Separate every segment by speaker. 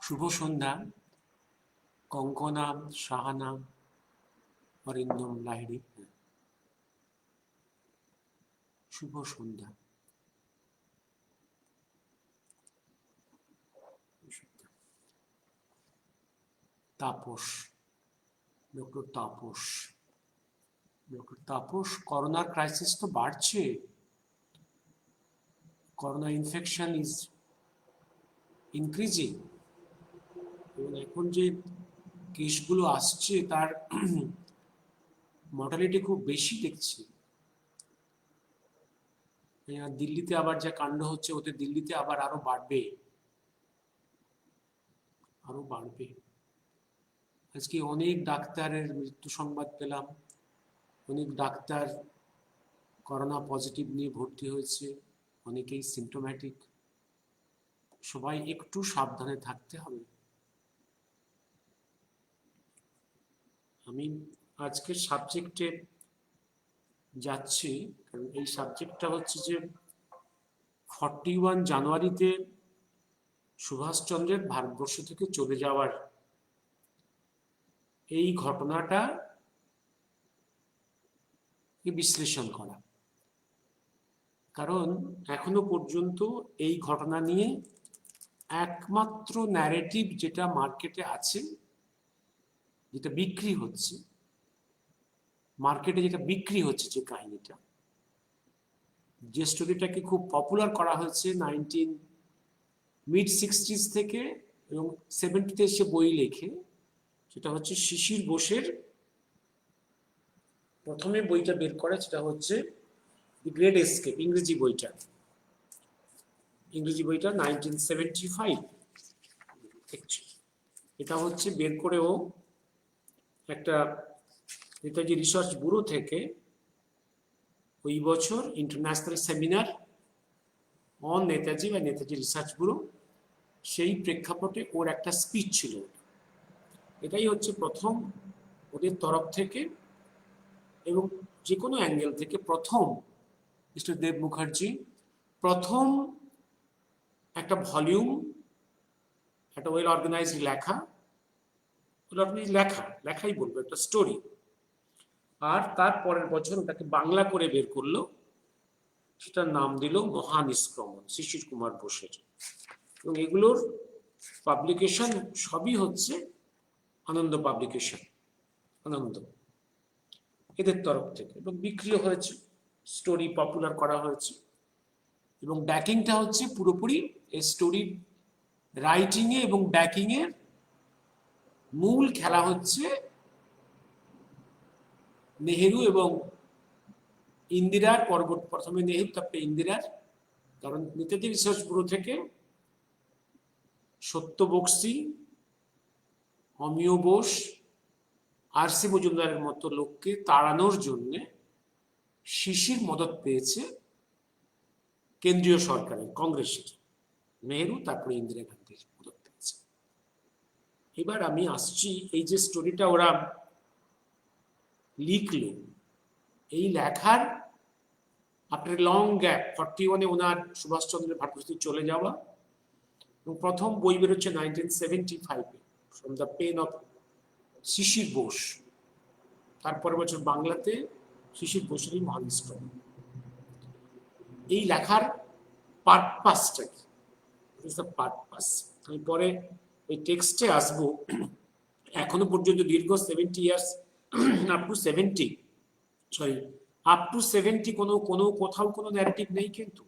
Speaker 1: শুভ সন্ধ্যা। কঙ্কনা, সাহানা, অরিন্দম লাহিড়ী, শুভ সন্ধ্যা। Tapas, doctor Tapas, করোনার crisis তো বাড়ছে। করোনা ইনফেকশন ইজ ইনক্রিজিং এবং এখন যে কেসগুলো আসছে তার মর্টালিটি খুব বেশি দেখছি। দিল্লিতে আবার যা কাণ্ড হচ্ছে ওতে দিল্লিতে আবার আরো বাড়বে। আজকে অনেক ডাক্তারের মৃত্যু সংবাদ পেলাম। অনেক ডাক্তার করোনা পজিটিভ নিয়ে ভর্তি হয়েছে, অনেকেই সিমটোম্যাটিক। সবাই একটু সাবধানে থাকতে হবে। আমি আজকের সাবজেক্টে যাচ্ছি, কারণ এই সাবজেক্টটা হচ্ছে যে 41 জানুয়ারিতে সুভাষচন্দ্রের ভারতবর্ষ থেকে চলে যাওয়ার এই ঘটনাটা বিশ্লেষণ করা। কারণ এখনো পর্যন্ত এই ঘটনা নিয়ে একমাত্র ন্যারেটিভ যেটা মার্কেটে আছে, যেটা বিক্রি হচ্ছে, মার্কেটে যেটা বিক্রি হচ্ছে, যে কাহিনীটা, যে স্টোরিটাকে খুব পপুলার করা হয়েছে mid-60s থেকে এবং 70-তে এসে বই লেখে, সেটা হচ্ছে শিশির বোসের প্রথমে বইটা বের করে, সেটা হচ্ছে দি গ্রেট এসকেপ, ইংরেজি বইটা 1975। এটা হচ্ছে বের করে ও একটা নেতাজি রিসার্চ ব্যুরো থেকে ওই বছর ইন্টারন্যাশনাল সেমিনার অন নেতাজি বা নেতাজি রিসার্চ ব্যুরো, সেই প্রেক্ষাপটে ওর একটা স্পিচ ছিল। এটাই হচ্ছে প্রথম ওদের তরফ থেকে এবং যে কোনো অ্যাঙ্গেল থেকে প্রথম মিস্টার দেব মুখার্জি প্রথম একটা ভলিউম, একটা ওয়েল অর্গানাইজড লেখাই বলবো, একটা স্টোরি। আর তার পরের বছর ওটাকে বাংলা করে বের করলো, সেটার নাম দিল মহানিষ্ক্রমণ, শিশির কুমার বোসের। এবং এগুলোর পাবলিকেশন সবই হচ্ছে আনন্দ পাবলিকেশন, আনন্দ, এদের তরফ থেকে, এবং বিক্রিও হয়েছে, স্টোরি পপুলার করা হয়েছে। এবং ব্যাকিংটা হচ্ছে পুরোপুরি এই স্টোরি রাইটিংয়ে এবং ব্যাকিংয়ে মূল খেলা হচ্ছে নেহেরু এবং ইন্দিরার, প্রথমে নেহেরু তারপরে ইন্দিরার। কারণ নেতাজি রিসার্চ ব্যুরো থেকে সত্য বক্সি, অমিয় বোস, আর.সি. মজুমদারের মতো লোককে তাড়ানোর জন্য শিশির মদত পেয়েছে কেন্দ্রীয় সরকারের, কংগ্রেসের, নেহেরু তারপরে ইন্দিরা গান্ধীর মদত পেয়েছে। এবার আমি আসছি, এই যে স্টোরিটা ওরা লিখলো, এই লেখার আফটার লং গ্যাপ 41-এ ওনার সুভাষচন্দ্রের ভারতবর্ষ চলে যাওয়া, এবং প্রথম বই বেরোচ্ছে 1975-এ, ফ্রম দ্য পেন অফ শিশির বোস। তারপরের বছর বাংলাতে শিশির বোসেরই মহানিষ্ক্রমণ। এই লেখার পারপাসটা কি, পারপাস আমি পরে ওই টেক্সটে আসবো। এখনো পর্যন্ত দীর্ঘ 70 ইয়ার্স, আপ টু 70 কোথাও কোনো ন্যারেটিভ নেই। কিন্তু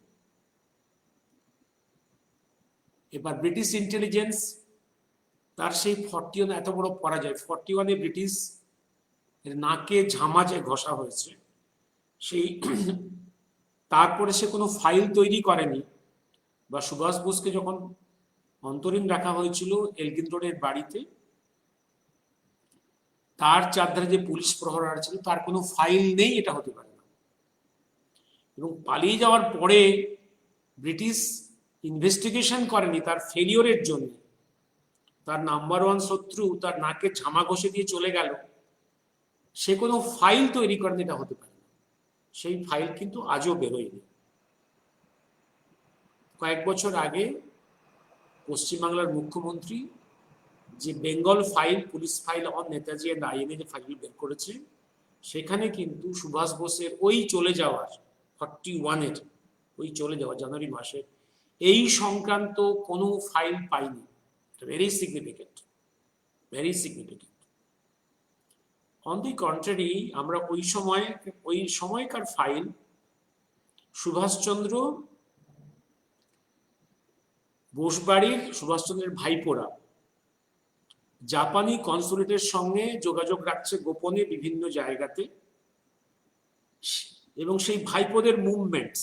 Speaker 1: এবার ব্রিটিশ ইন্টেলিজেন্স তার সেই 41, এত বড় পরাজয়, 41-এ ব্রিটিশ নাকে ঝামা যে ঘষা হয়েছে, সেই তারপরে সে কোনো ফাইল তৈরি করেনি। বা সুভাষ বোসকে যখন অন্তরীণ রাখা হয়েছিল এলগিন রোডের বাড়িতে, তার চারধারে যে পুলিশ প্রহরার ছিল, তার কোনো ফাইল নেই, এটা হতে পারে না। এবং পালিয়ে যাওয়ার পরে ব্রিটিশ ইনভেস্টিগেশন করেনি তার ফেলিওরের জন্য। তার নাম্বার 1 শত্রু তার নাকে ঝামা ঘষে দিয়ে চলে গেল, সে কোনো ফাইল তৈরি করেনি, এটা হতে পারে না। সেই ফাইল কিন্তু আজও বেরোয়নি। কয়েক বছর আগে পশ্চিমবাংলার মুখ্যমন্ত্রী যে Bengal file, police file on Netaji and INA যে ফাইল বের করেছে, সেখানে কিন্তু সুভাষ বোসের ওই চলে যাওয়ার 41-এর ওই চলে যাওয়া জানুয়ারি মাসে এই সংক্রান্ত কোনো ফাইল পাইনি। Very significant, very significant. On the contrary, আমরা ওই সময়কার ফাইল সুভাষচন্দ্র বোসবাড়ির সুভাষচন্দ্রের ভাইপোরা জাপানি কনসুলেটের সঙ্গে যোগাযোগ রাখছে গোপনে বিভিন্ন জায়গাতে, এবং সেই ভাইপোদের মুভমেন্টস,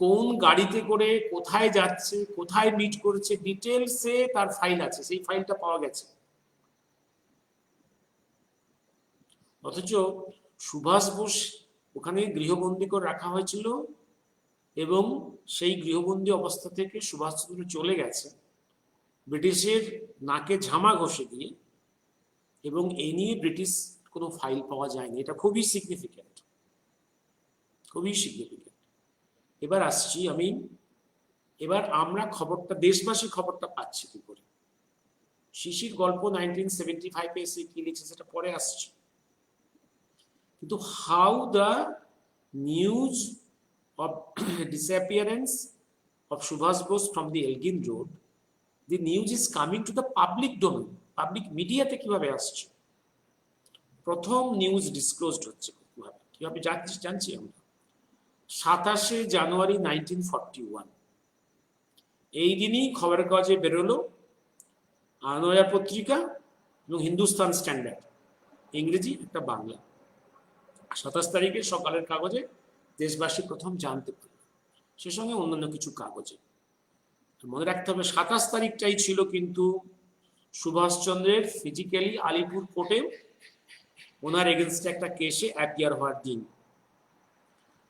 Speaker 1: কোন গাড়িতে করে কোথায় যাচ্ছে, কোথায় মিট করছে, ডিটেলসে তার ফাইল আছে, সেই ফাইলটা পাওয়া গেছে। অথচ সুভাষ বোস ওখানে গৃহবন্দী করে রাখা হয়েছিল, এবং সেই গৃহবন্দী অবস্থা থেকে সুভাষচন্দ্র চলে গেছে ব্রিটিশের নাকে ঝামা ঘষে দিয়ে, এবং এই নিয়ে ব্রিটিশ কোনো ফাইল পাওয়া যায়নি। এটা খুবই সিগনিফিক্যান্ট, খুবই সিগনিফিক্যান্ট। এবার আসছি আমি, এবার আমরা খবরটা, দেশবাসী খবরটা পাচ্ছি কি করে। শিশির গল্প 1975-এ এসে কি লিখছে সেটা পরে আসছে, কিন্তু how the news of disappearance of Subhash Bose from the Elgin Road, the news is coming to the public domain, public মিডিয়াতে কিভাবে আসছে, প্রথম নিউজ ডিসক্লোজড হচ্ছে কিভাবে জানছি আমরা 27শে জানুয়ারি 1941। এই দিনই খবরের কাগজে বেরোলো আনয়া পত্রিকা এবং হিন্দুস্তান স্ট্যান্ডার্ড, ইংরেজি একটা বাংলা। 27 তারিখে সকালের কাগজে দেশবাসী প্রথম জানতে পারল, সে সঙ্গে অন্যান্য কিছু কাগজে। মনে রাখতে হবে 27 তারিখটাই ছিল কিন্তু সুভাষচন্দ্রের ফিজিক্যালি আলিপুর কোর্টে ওনার এগেনস্টে একটা কেসে অ্যাপিয়ার হওয়ার দিন।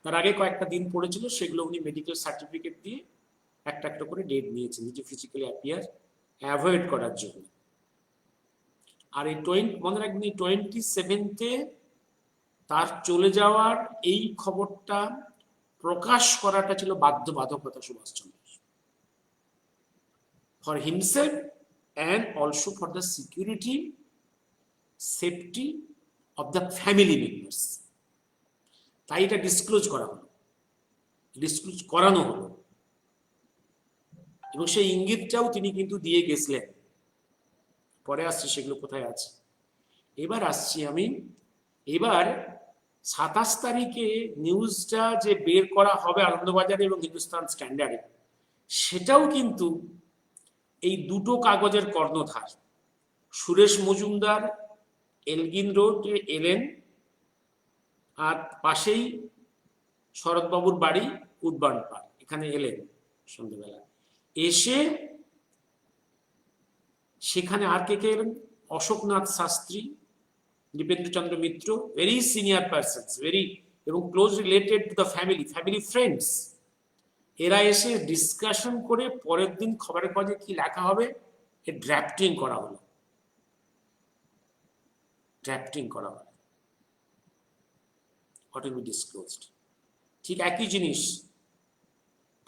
Speaker 1: তার আগে কয়েকটা দিন পড়েছিল, সেগুলো উনি মেডিকেল সার্টিফিকেট দিয়ে একটা একটা করে ডেট নিয়েছেন নিজে ফিজিক্যালি অ্যাপিয়ার অ্যাভয়েড করার জন্য। আর এই মনে রাখবেন 27-তে তার চলে যাওয়ার এই খবরটা প্রকাশ করাটা ছিল বাধ্যবাধকতা Subhash Chandra, for himself and also for the security safety of the family members. তাই এটা ডিসক্লোজ করা হলো, ডিসক্লোজ করানো হলো, এবং সেই ইঙ্গিতটাও তিনি কিন্তু দিয়ে গেছিলেন। পরে আসছি সেগুলো কোথায় আছে। এবার আসছি আমি, এবার 27 তারিখে নিউজটা যে বের করা হবে আনন্দবাজারে এবং হিন্দুস্তান স্ট্যান্ডার্ডে, সেটাও কিন্তু এই দুটো কাগজের কর্ণধার। সুরেশ মজুমদার এলগিন রোডে এলেন, আর পাশেই শরৎবাবুর বাড়ি উডবার্ন পার্ক, এখানে এলেন সন্ধ্যেবেলা। এসে সেখানে আর কে কে এলেন, অশোকনাথ শাস্ত্রী, দীপেন্দ্রচন্দ্র মিত্র, ভেরি সিনিয়র পার্সনস, ভেরি এবং close related to the family friends. এরা এসে ডিসকাশন করে পরের দিন খবরের কাগজে কি লেখা হবে এর ড্রাফটিং করা হলো, ড্রাফটিং করা হলো, হোয়াট উইল বি ডিসক্লোজড। ঠিক একই জিনিস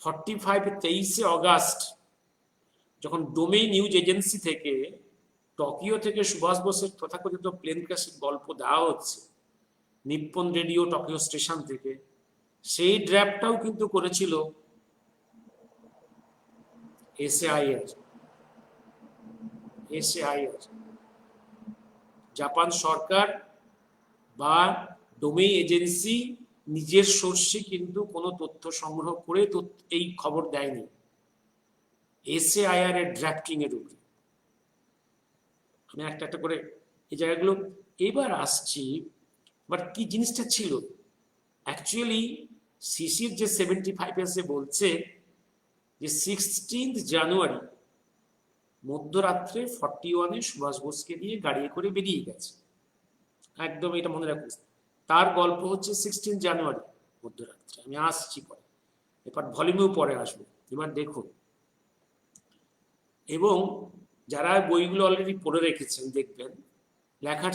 Speaker 1: 23 অগাস্ট যখন ডোমেই নিউজ এজেন্সি থেকে টোকিও থেকে সুভাষ বোসের তথাকথিত প্লেন ক্র্যাশের গল্প দেওয়া হচ্ছে নিপ্পন রেডিও টোকিও স্টেশন থেকে, সেই ড্রাফটটাও কিন্তু করেছিল এসএআইআর। জাপান সরকার বা ডোমেই এজেন্সি নিজের সোর্সে কিন্তু কোনো তথ্য সংগ্রহ করে এই খবর দেয়নি, এসএআইআর এর ড্রাফটিং এর উপরে। আমি একটা একটা করে এই জায়গাগুলো এবার আসছি। বাট কি জিনিসটা ছিল অ্যাকচুয়ালি, শিশির যে 75 এসে বলছে যে 16 জানুয়ারি মধ্যরাত্রে 41-এ সুভাষ বোসকে নিয়ে গাড়ি করে বেরিয়ে গেছে, একদম এটা মনে রাখুন। তার গল্প হচ্ছে 16 জানুয়ারি মধ্যরাত্রে। আমি আসছি পরে, এবার ভলিউমেও পরে আসবো। এবার দেখুন, এবং যারা বইগুলো অলরেডি পড়ে রেখেছেন দেখবেন লেখার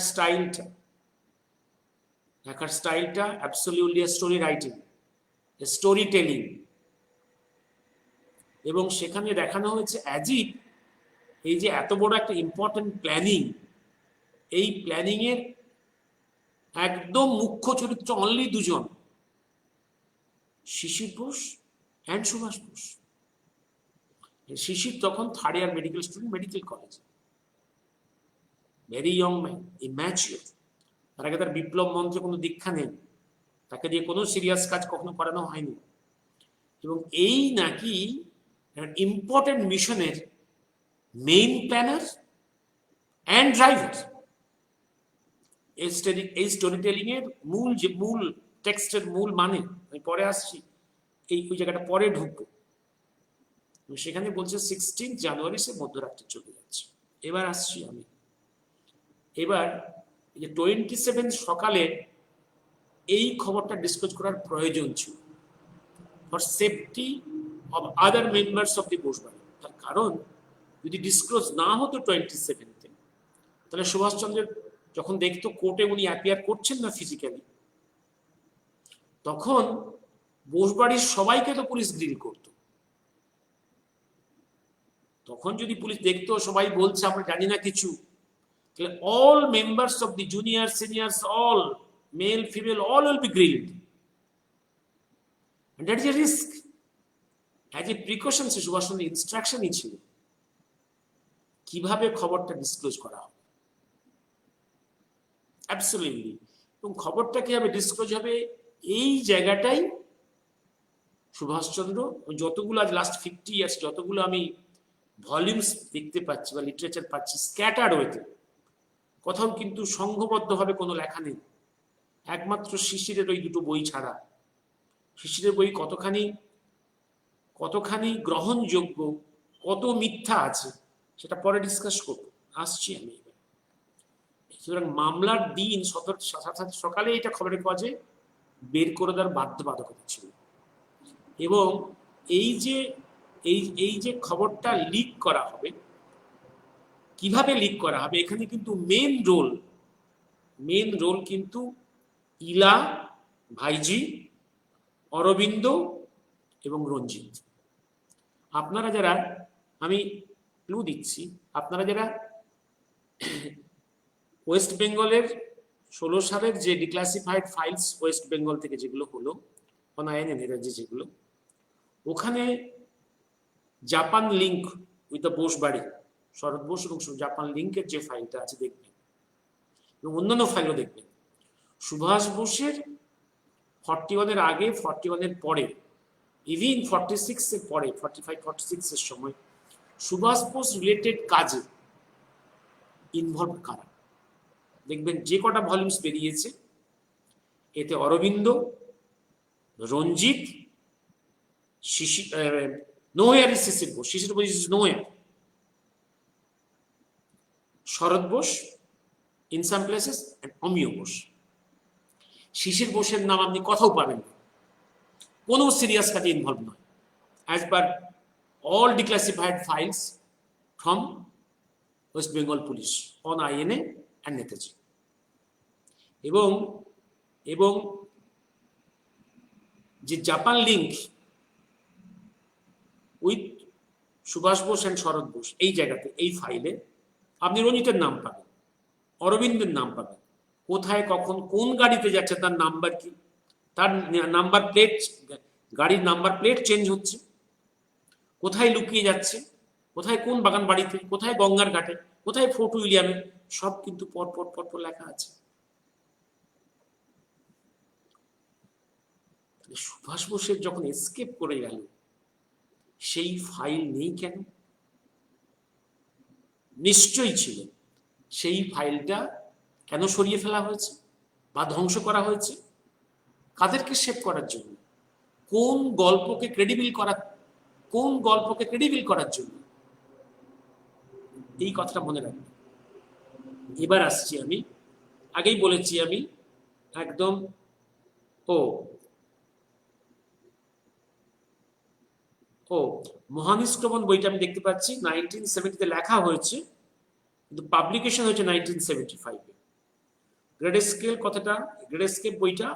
Speaker 1: স্টাইলটা absolutely story writing, story telling. এবং সেখানে দেখানো হয়েছে অ্যাজ ইফ এই যে এত বড় একটা ইম্পর্টেন্ট প্ল্যানিং, এই প্ল্যানিং এর একদম মুখ্য চরিত্র অনলি দুজন, শিশির বোস অ্যান্ড সুভাষ বোস। শিশির তখন 3rd year medical student, medical college, very young man, immature. তার আগে তার বিপ্লব মন্ত্রে কোনো দীক্ষা নেই, তাকে দিয়ে কোনো সিরিয়াস কাজ কখনো করানো হয়নি। এবং এই নাকি ইম্পর্টেন্ট মিশনের মেইন প্ল্যানার অ্যান্ড ড্রাইভার। এই স্টোরি টেলিং এর মূল টেক্সটের মূল মানে আমি পরে আসছি, ওই জায়গাটা পরে ঢুকবো। সেখানে বলছে 16 জানুয়ারি সে মধ্যরাত্রে চলে যাচ্ছে। এবার আসছি আমি, এবার 27 সকালে এই খবরটা ডিসক্লোজ করার প্রয়োজন ছিল for safety of other members of the বোসবাড়ি। তার কারণ যদি ডিসক্লোজ না হতো 27-তে, তাহলে সুভাষচন্দ্রের যখন দেখতো কোর্টে উনি অ্যাপিয়ার করছেন না ফিজিক্যালি, তখন বোসবাড়ির সবাইকে তো পুলিশ গ্রিল করতো। তখন যদি পুলিশ দেখতো সবাই বলছে আমরা জানি না কিছু, তাহলে all members of the junior seniors, all male female, all will be grilled, and that is a risk. As a precaution, সুভাষচন্দ্রের ইনস্ট্রাকশনই ছিল কিভাবে খবরটা ডিসক্লোজ করা হবে, অ্যাবসলিউটলি। এবং খবরটা কিভাবে ডিসক্লোজ হবে, এই জায়গাটাই সুভাষচন্দ্র যতগুলো আজ লাস্ট 50 ইয়ার্স যতগুলো আমি ভলিউমস দেখতে পাচ্ছি বা লিটারেচার পাচ্ছি স্ক্যাটার্ড ওয়েতে, কোথাও কিন্তু সংঘবদ্ধভাবে কোনো লেখা নেই, একমাত্র শিশিরের ওই দুটো বই ছাড়া। শিশিরের বই কতখানি গ্রহণযোগ্য, কত মিথ্যা আছে সেটা পরে ডিসকাস করবো, আসছি আমি এবার। সুতরাং মামলার দিন সকালে এটা খবরের কাগজে বের করে দেওয়ার বাধ্যবাধকতা ছিল। এবং এই যে খবরটা লিক করা হবে, কিভাবে লিক করা হবে, এখানে কিন্তু মেন রোল কিন্তু ইলা, ভাইজি, অরবিন্দ এবং রঞ্জিত। আপনারা যারা, আমি ক্লু দিচ্ছি, আপনারা যারা ওয়েস্ট বেঙ্গলের 16 সালের যে ডিক্লাসিফাইড ফাইলস ওয়েস্ট বেঙ্গল থেকে যেগুলো হলো অনায়নে নেরাজি, যেগুলো ওখানে জাপান লিঙ্ক উইথ দ্য বোসবাড়ি, শরৎ বোস এবং জাপান লিঙ্কের যে ফাইলটা আছে দেখবেন, এবং অন্যান্য ফাইলও দেখবেন। সুভাষ বোসের 41-এর আগে, 41-এর পরে, ইভিন 46-এর পরে, 45-46-এর সময় সুভাষ বোস রিলেটেড কাজে ইনভলভ কারা দেখবেন। যে কটা ভলিউমস বেরিয়েছে এতে Aurobindo, Ranjit, Noir is Sisir Bose, Sisir Bose is Noir, Sarat Bose in some places, and Amiya Bose. Sisir বোসের নাম আপনি কোথাও পাবেন না, কোনো সিরিয়াস কাজে ইনভলভ নয়, as per all declassified files from West Bengal police on INA and Netaji. এবং যে Japan link with Subhas Bose and Sarat Bose, এই জায়গাতে এই ফাইলে আপনি রঞ্জিতের নাম পাবেন, অরবিন্দের নাম পাবেন, কোথায় কখন কোন গাড়িতে যাচ্ছে তার নাম্বার কি, তার নাম্বার প্লেট, গাড়ির নাম্বার প্লেট চেঞ্জ হচ্ছে, কোথায় লুকিয়ে যাচ্ছে, কোথায় কোন বাগান বাড়িতে, কোথায় গঙ্গার ঘাটে, কোথায় ফোর্ট উইলিয়ামে, সব কিন্তু পরপর লেখা আছে। সুভাষ বোসের যখন এসকেপ করে গেল, সেই ফাইল নেই কেন? নিশ্চয়ই ছিল। সেই ফাইলটা কেন সরিয়ে ফেলা হয়েছে বা ধ্বংস করা হয়েছে? কাদেরকে সেভ করার জন্য? কোন গল্পকে ক্রেডিবল করার জন্য? এই কথাটা মনে রাখবেন। এবার আসছি আমি, আগেই বলেছি আমি একদম, মহানিষ্ক্রমণ বইটা আমি দেখতে পাচ্ছি 1970-তে লেখা হয়েছে, কিন্তু পাবলিকেশন হয়েছে 1975-এ। গ্রেড স্কেল কথাটা, গ্রেড স্কেল বইটা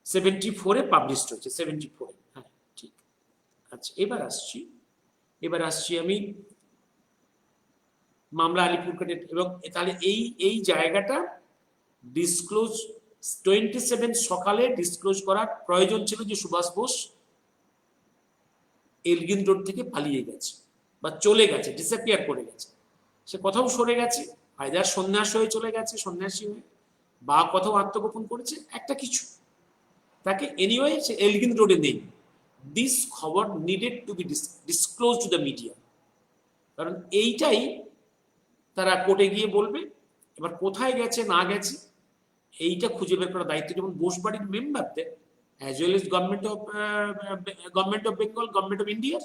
Speaker 1: 74-এ পাবলিশড হয়েছে, 74-এ। হ্যাঁ ঠিক। আচ্ছা, এবার আসছি আমি মামলা আলিপুরকাটে, এবং তাহলে এই এই জায়গাটা ডিসক্লোজ 27 সকালে ডিসক্লোজ করার প্রয়োজন ছিল যে সুভাষ বোস এলগিন রোড থেকে পালিয়ে গেছে বা চলে গেছে, ডিসঅ্যাপিয়ার করে গেছে। সে কোথাও সরে গেছে, আইদার সন্ন্যাস হয়ে চলে গেছে, সন্ন্যাসী হয়ে, বা কোথাও আত্মগোপন করেছে, একটা কিছু। তাকে এনিওয়ে সে এলগিন রোডে নেই। দিস খবর needed to be disclose to the media, কারণ এইটাই তারা কোর্টে গিয়ে বলবে। এবার কোথায় গেছে না গেছে এইটা খুঁজে বের করার দায়িত্ব যেমন বোসবাড়ির মেম্বারদের, as well as government of Bengal, government of ইন্ডিয়ার।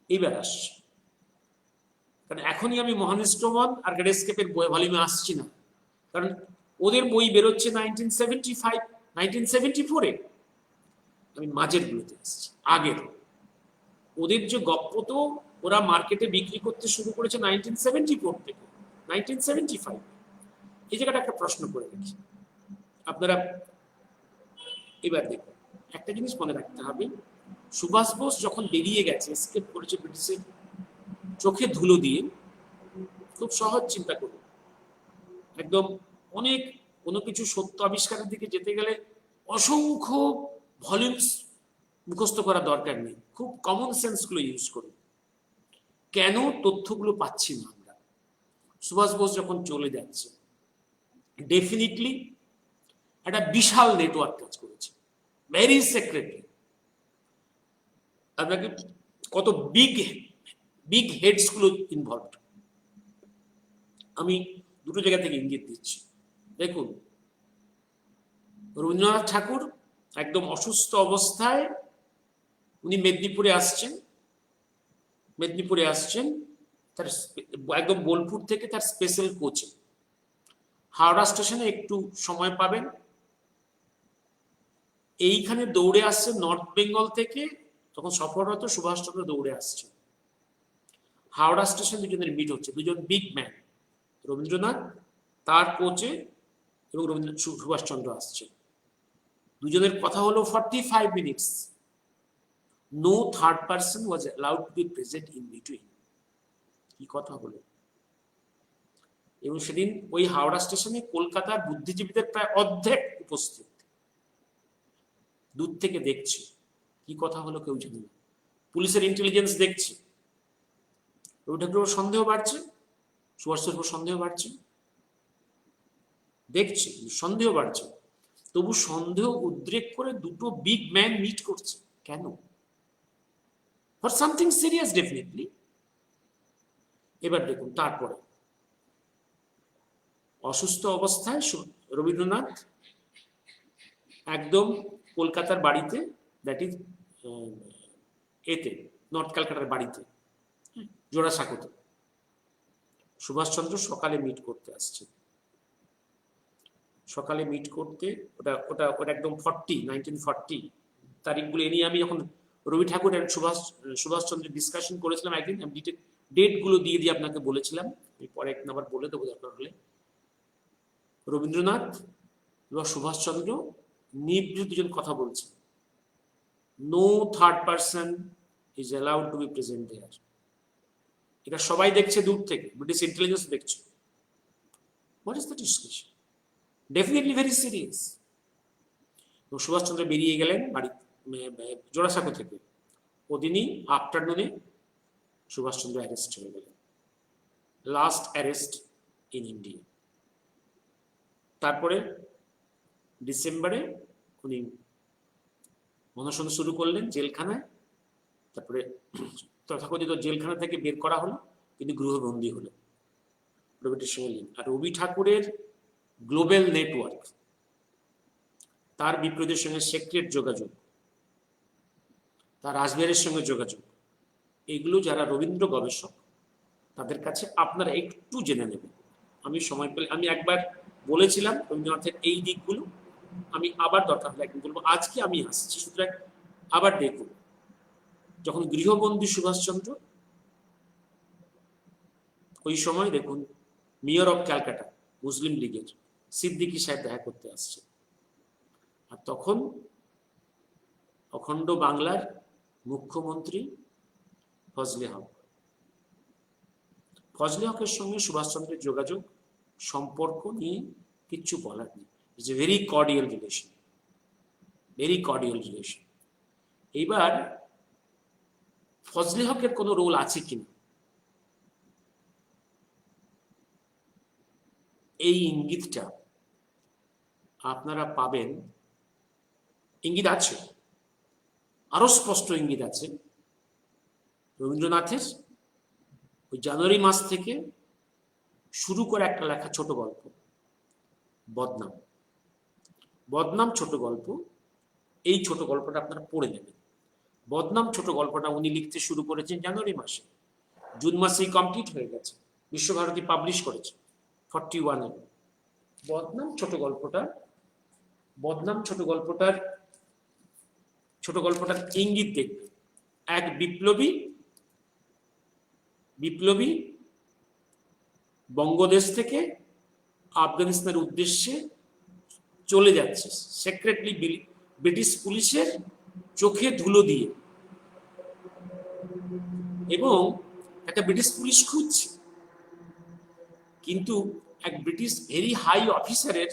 Speaker 1: এইবার আসছে, কারণ এখনই আমি মহানিষ্ক্রমণ আর গ্রেডস্কেপের ভলিউমে আসছি না, কারণ ওদের বই বেরোচ্ছে 1975, 1974-এ। আমি মাঝের গুলোতে আসছি, আগের। ওদের যে গপ্প তো ওরা মার্কেটে বিক্রি করতে শুরু করেছে 1974 থেকে 1975। এই জায়গাটা একটা প্রশ্ন করে রাখি আপনারা। এবার দেখুন, একটা জিনিস মনে রাখতে হবে, সুভাষ বোস যখন বেরিয়ে গেছে, এসকেপ করেছে ব্রিটিশের চোখে ধুলো দিয়ে, খুব সহজ চিন্তা করুন, একদম অনেক কোনো কিছু সত্য আবিষ্কারের দিকে যেতে গেলে অসংখ্য ভলিউমস মুখস্থ করা দরকার নেই, খুব কমন সেন্স গুলো ইউজ করুন। কেন তথ্যগুলো পাচ্ছি না আমরা? সুভাষ বোস যখন চলে যাচ্ছে, ডেফিনেটলি একটা বিশাল নেটওয়ার্ক কাজ করেছে, ভেরি সেক্রেটলি। আপনাকে কত বিগ বিগ হেডস গুলো ইনভলভ। আমি দুটো জায়গা থেকে ইঙ্গিত দিচ্ছি। দেখুন, রবীন্দ্রনাথ ঠাকুর একদম অসুস্থ অবস্থায় উনি মেদিনীপুরে আসছেন তার একদম বোলপুর থেকে তার স্পেশাল কোচে। হাওড়া স্টেশনে একটু সময় পাবেন, এইখানে দৌড়ে আসছে নর্থ বেঙ্গল থেকে, তখন সফররত সুভাষচন্দ্র দৌড়ে আসছে। হাওড়া স্টেশন দুজনের মিট হচ্ছে, দুজন বিগ ম্যান, রবীন্দ্রনাথ তার কোচে এবং সুভাষচন্দ্র আসছে। দুজনের কথা হলো 45 minutes. No third person was allowed to be present in between. কি কথা হলো? এবং সেদিন ওই হাওড়া স্টেশনে কলকাতার বুদ্ধিজীবীদের প্রায় অর্ধেক উপস্থিত, দূর থেকে দেখছে। কি কথা হলো কেউ জানে না, পুলিশের ইন্টেলিজেন্স দেখছে। রবি ঠাকুরের সন্দেহ বাড়ছে, সুভাষচন্দ্রের উপর সন্দেহ বাড়ছে, দেখছে সন্দেহ বাড়ছে, তবু সন্দেহ উদ্রেক করে দুটো বিগ ম্যান মিট করছে। কেন? For something serious definitely. এবার দেখুন, তারপরে অসুস্থ অবস্থায় রবীন্দ্রনাথ একদম কলকাতার বাড়িতে, দ্যাট ইজ এতে নর্থ ক্যালকাটার বাড়িতে, জোড়াসাঁকোতে। সুভাষচন্দ্র সকালে মিট করতে আসছে। সকালে মিট করতে, ওটা ওটা ওটা একদম 1940 তারিখগুলো নিয়ে আমি যখন রবি ঠাকুর আর সুভাষচন্দ্রের ডিসকাশন করেছিলাম একদিন, আমি ডেটগুলো দিয়ে আপনাকে বলেছিলাম, আমি পরে একদিন আবার বলে দেবো দরকার হলে। রবীন্দ্রনাথ এবং সুভাষচন্দ্র নির্বিঘ্নে দুজন কথা বলছে। No third person is allowed to be present there. এটা সবাই দেখছে দূর থেকে, ব্রিটিশ ইন্টেলিজেন্স দেখছে। What is the discussion? Definitely very serious. এবং সুভাষচন্দ্র বেরিয়ে গেলেন বাড়ি জোড়াসাঁকো থেকে। ওদিনই আফটারনুনে সুভাষচন্দ্র অ্যারেস্ট হয়ে গেলেন, লাস্ট অ্যারেস্ট ইন ইন্ডিয়া। তারপরে ডিসেম্বরে উনি অনশন শুরু করলেন জেলখানায়। তারপরে তথাকথিত জেলখানা থেকে বের করা হলো, তিনি গৃহবন্দী হলেন রবিটির সঙ্গে। আর রবি ঠাকুরের গ্লোবাল নেটওয়ার্ক, তার বিপ্লবীদের সঙ্গে সেক্রেট যোগাযোগ, তার রাজবিহারের সঙ্গে যোগাযোগ, এগুলো যারা রবীন্দ্র গবেষক তাদের কাছে আপনারা একটু জেনে নেবেন। আমি সময় পেলে, আমি একবার বলেছিলাম রবীন্দ্রনাথের এই দিকগুলো, আমি আবার দরকার হলে একদিন বলবো। আজকে আমি আসছি, সুতরাং আবার দেখুন, যখন গৃহবন্দী সুভাষচন্দ্র, ওই সময় দেখুন মেয়র অফ ক্যালকাটা মুসলিম লীগের সিদ্দিকী সাহেব দেখা করতে আসছে। আর তখন অখণ্ড বাংলার মুখ্যমন্ত্রী ফজলে হক। ফজলে হকের সঙ্গে সুভাষচন্দ্রের যোগাযোগ সম্পর্ক নিয়ে কিচ্ছু বলার নেই। It's a very cordial relation, very cordial relation. এইবার ফজলে হকের কোনো রোল আছে কিনা এই ইঙ্গিতটা আপনারা পাবেন, ইঙ্গিত আছে, আরো স্পষ্ট ইঙ্গিত আছে রবীন্দ্রনাথের ওই জানুয়ারি মাস থেকে শুরু করে একটা লেখা ছোট গল্প বদনাম। বদনাম ছোট গল্প, এই ছোট গল্পটা আপনারা পড়ে নেবেন। বদনাম ছোট গল্পটা উনি লিখতে শুরু করেছেন জানুয়ারি মাসে, জুন মাসেই কমপ্লিট হয়ে গেছে, বিশ্বভারতী পাবলিশ করেছে 41-এ। বদনাম ছোট গল্পটার ইঙ্গিত দেখবে। এক বিপ্লবী বঙ্গদেশ থেকে আফগানিস্তানের উদ্দেশ্যে চলে যাচ্ছে সিক্রেটলি ব্রিটিশ পুলিশের চোখে ধুলো দিয়ে, এবং একটা ব্রিটিশ পুলিশ খুঁজছে, কিন্তু এক ব্রিটিশ ভেরি হাই অফিসারের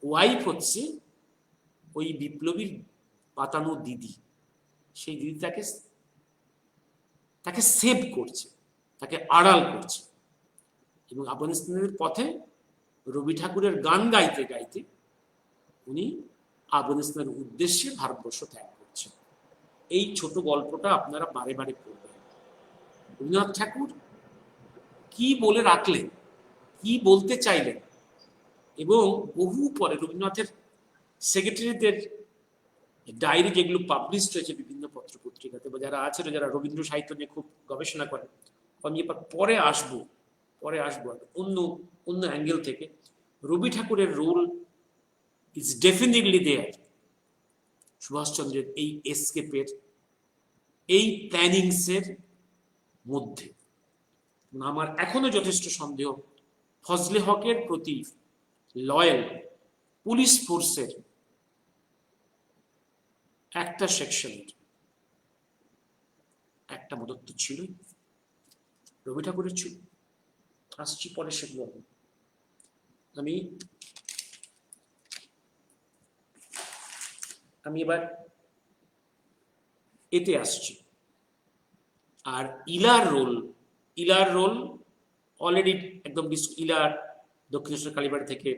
Speaker 1: ওয়াইফ হচ্ছে ওই বিপ্লবীর পাতানো দিদি। সেই দিদি তাকে সেভ করছে, তাকে আড়াল করছে, এবং আফগানিস্তানের পথে রবি ঠাকুরের গান গাইতে গাইতে উনি আফগানিস্তানের উদ্দেশ্যে ভারতবর্ষ ত্যাগ করছেন। এই ছোট গল্পটা আপনারা বারে বারে পড়বেন। রবীন্দ্রনাথ ঠাকুর কি বলে রাখলেন, কি বলতে চাইলেন, এবং বহু পরে রবীন্দ্রনাথের সেক্রেটারিদের ডায়েরি যেগুলো পাবলিশ হয়েছে বিভিন্ন পত্র পত্রিকাতে, বা যারা আছে যারা রবীন্দ্র সাহিত্য নিয়ে খুব গবেষণা করেন, আমি এবার পরে আসবো অন্য অ্যাঙ্গেল থেকে। রবি ঠাকুরের রোল ইজ ডেফিনেটলি দেয়ার সুভাষচন্দ্রের এই এসকেপের, এই প্ল্যানিংসের মধ্যে। আমার এখনো যথেষ্ট সন্দেহ ফজলে হকের প্রতি লয়াল পুলিশ ফোর্সের একটা সেকশনের একটা মদত্ব ছিল, রবি ঠাকুরের ছিল। আসছি পরে সেগুলো। আমি এবার এতে আসছি। আর ইলার রোল অলরেডি একদম ইলার দক্ষিণেশ্বর কালীবাড়ি থেকে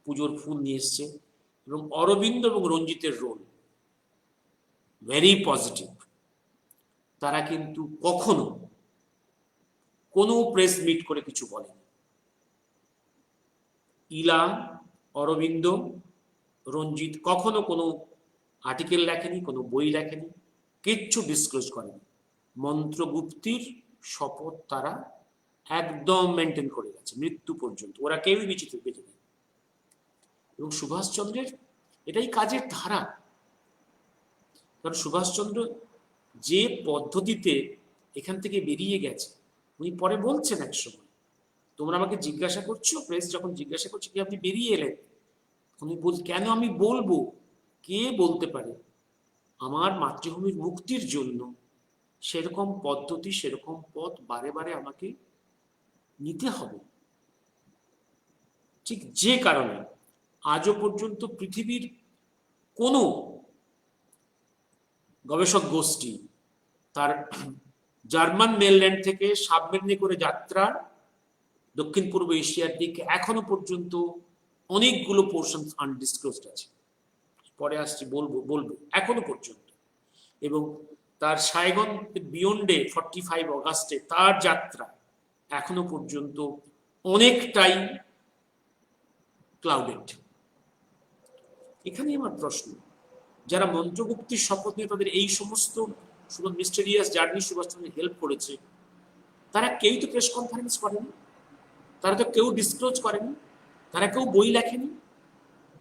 Speaker 1: পুজোর ফুল নিয়ে এসছে, এবং অরবিন্দ এবং রঞ্জিতের রোল ভেরি পজিটিভ। তারা কিন্তু কখনো কোনো প্রেস মিট করে কিছু বলেনি। ইলা, অরবিন্দ, রঞ্জিত কখনো কোনো আর্টিকেল লেখেনি, কোনো বই লেখেনি, কিচ্ছু ডিসক্লোজ করেনি। মন্ত্রগুপ্তির শপথ তারা একদম মেনটেন করে গেছে মৃত্যু পর্যন্ত, ওরা কেউই বিচিত্র বেঁচে নেই। এবং সুভাষচন্দ্রের এটাই কাজের ধারা, কারণ সুভাষচন্দ্র যে পদ্ধতিতে এখান থেকে বেরিয়ে গেছে, উনি পরে বলছেন এক সময়, তোমরা আমাকে জিজ্ঞাসা করছো, প্রেস যখন জিজ্ঞাসা করছো কি আপনি বেরিয়ে এলেন, উনি বল কেন আমি বলবো, কে বলতে পারে, আমার মাতৃভূমির মুক্তির জন্য সেরকম পদ্ধতি সেরকম পথ বারে বারে আমাকে নিতে হবে। ঠিক যে কারণে আজও পর্যন্ত পৃথিবীর কোনো গবেষক গোষ্ঠী তার জার্মান মেনল্যান্ড থেকে সাবমেরিনে করে যাত্রা দক্ষিণ পূর্ব এশিয়ার দিকে এখনো পর্যন্ত অনেকগুলো পোর্শন আনডিসক্লোজড আছে, পরে আসছি বলবো এখনো পর্যন্ত। এবং তার সাইগন বিয়ন্ডে 45 অগাস্টে তার যাত্রা এখনো পর্যন্ত অনেকটাই ক্লাউডেড। এখানে আমার প্রশ্ন, যারা মন্ত্রগুপ্তির শপথ নিয়ে তাদের এই সমস্ত মিস্টেরিয়াস জার্নি সুভাষচন্দ্র হেল্প করেছে, তারা কেউ তো প্রেস কনফারেন্স করেনি, তারা তো কেউ ডিসক্লোজ করেনি, তারা কেউ বই লেখেনি।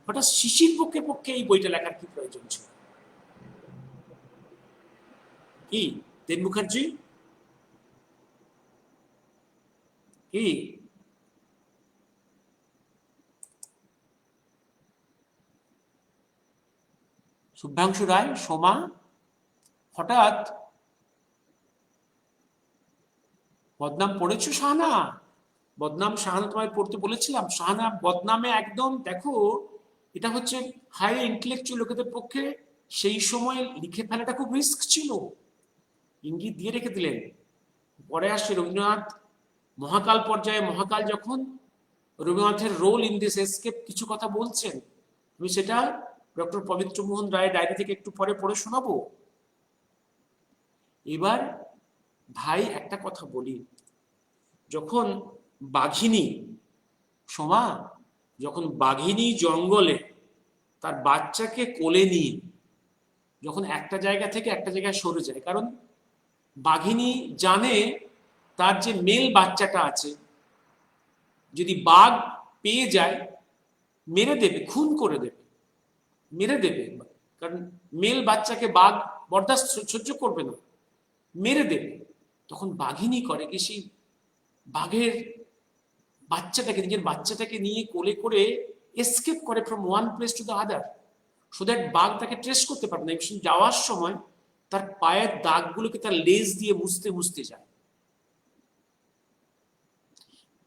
Speaker 1: হঠাৎ শিশির পক্ষে এই বইটা লেখার কি প্রয়োজন ছিল? কি দেব মুখার্জি, কি শুভ্রাংশু রায়, সোমা, হঠাৎ বদনাম পড়েছো শাহানা? বদনাম শাহানা তোমায় পড়তে বলেছিলাম। শাহানা বদনামে একদম দেখো, এটা হচ্ছে হাই ইন্টেলেকচুয়াল লোকেদের পক্ষে সেই সময় লিখে ফেলাটা খুব রিস্ক ছিল। ইঙ্গিত দিয়ে রেখে দিলেন। পরে আসছে রবীন্দ্রনাথ মহাকাল পর্যায়ে, মহাকাল যখন রবীন্দ্রনাথের রোল ইন দিস এসকেপ কিছু কথা বলছেন, আমি সেটা ডক্টর পবিত্র মোহন রায়ের ডায়েরি থেকে একটু পরে পড়ে শোনাবো। এবার ভাই একটা কথা বলি, যখন বাঘিনী সোমা, যখন বাঘিনী জঙ্গলে তার বাচ্চাকে কোলে নিয়ে যখন একটা জায়গা থেকে একটা জায়গায় সরে যায়, কারণ বাঘিনী জানে তার যে মেল বাচ্চাটা আছে যদি বাঘ পেয়ে যায় মেরে দেবে, খুন করে দেবে, মেরে দেবে, কারণ মেল বাচ্চাকে বাঘ বরদাস্ত সহ্য করবে না, মেরে দেবে। তখন বাঘিনী করে কি, সেই বাঘের বাচ্চাটাকে, নিজের বাচ্চাটাকে নিয়ে কোলে করে এসকেপ করে from one place to the other, so that বাঘ তাকে ট্রেস করতে পারবে না। যাওয়ার সময় তার পায়ের দাগগুলোকে তার লেজ দিয়ে মুছতে মুছতে যায়।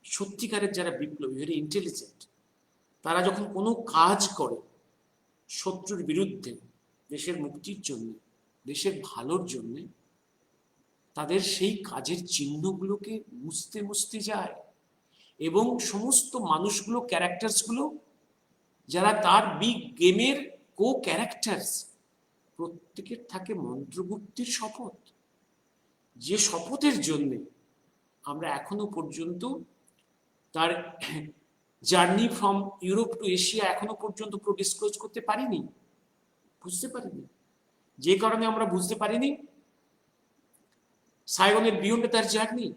Speaker 1: সত্যিকারের যারা বিপ্লবী, ভেরি ইন্টেলিজেন্ট, তারা যখন কোনো কাজ করে শত্রুর বিরুদ্ধে, দেশের মুক্তির জন্য, দেশের ভালোর জন্য, তাদের সেই কাজের চিহ্নগুলোকে মুছতে মুছতে যায়। এবং সমস্ত মানুষগুলো, ক্যারেক্টার্সগুলো যারা তার বিগ গেমের কো ক্যারেক্টার্স, প্রত্যেকের থাকে মন্ত্রগুপ্তির শপথ, যে শপথের জন্য আমরা এখনো পর্যন্ত তার journey from Europe two Asia এখনো পর্যন্ত পুরো ডিসক্লোজ করতে পারিনি, বুঝতে পারিনি। যে কারণে আমরা বুঝতে পারিনি সাইগনের বিয়ন্ডে তার journey,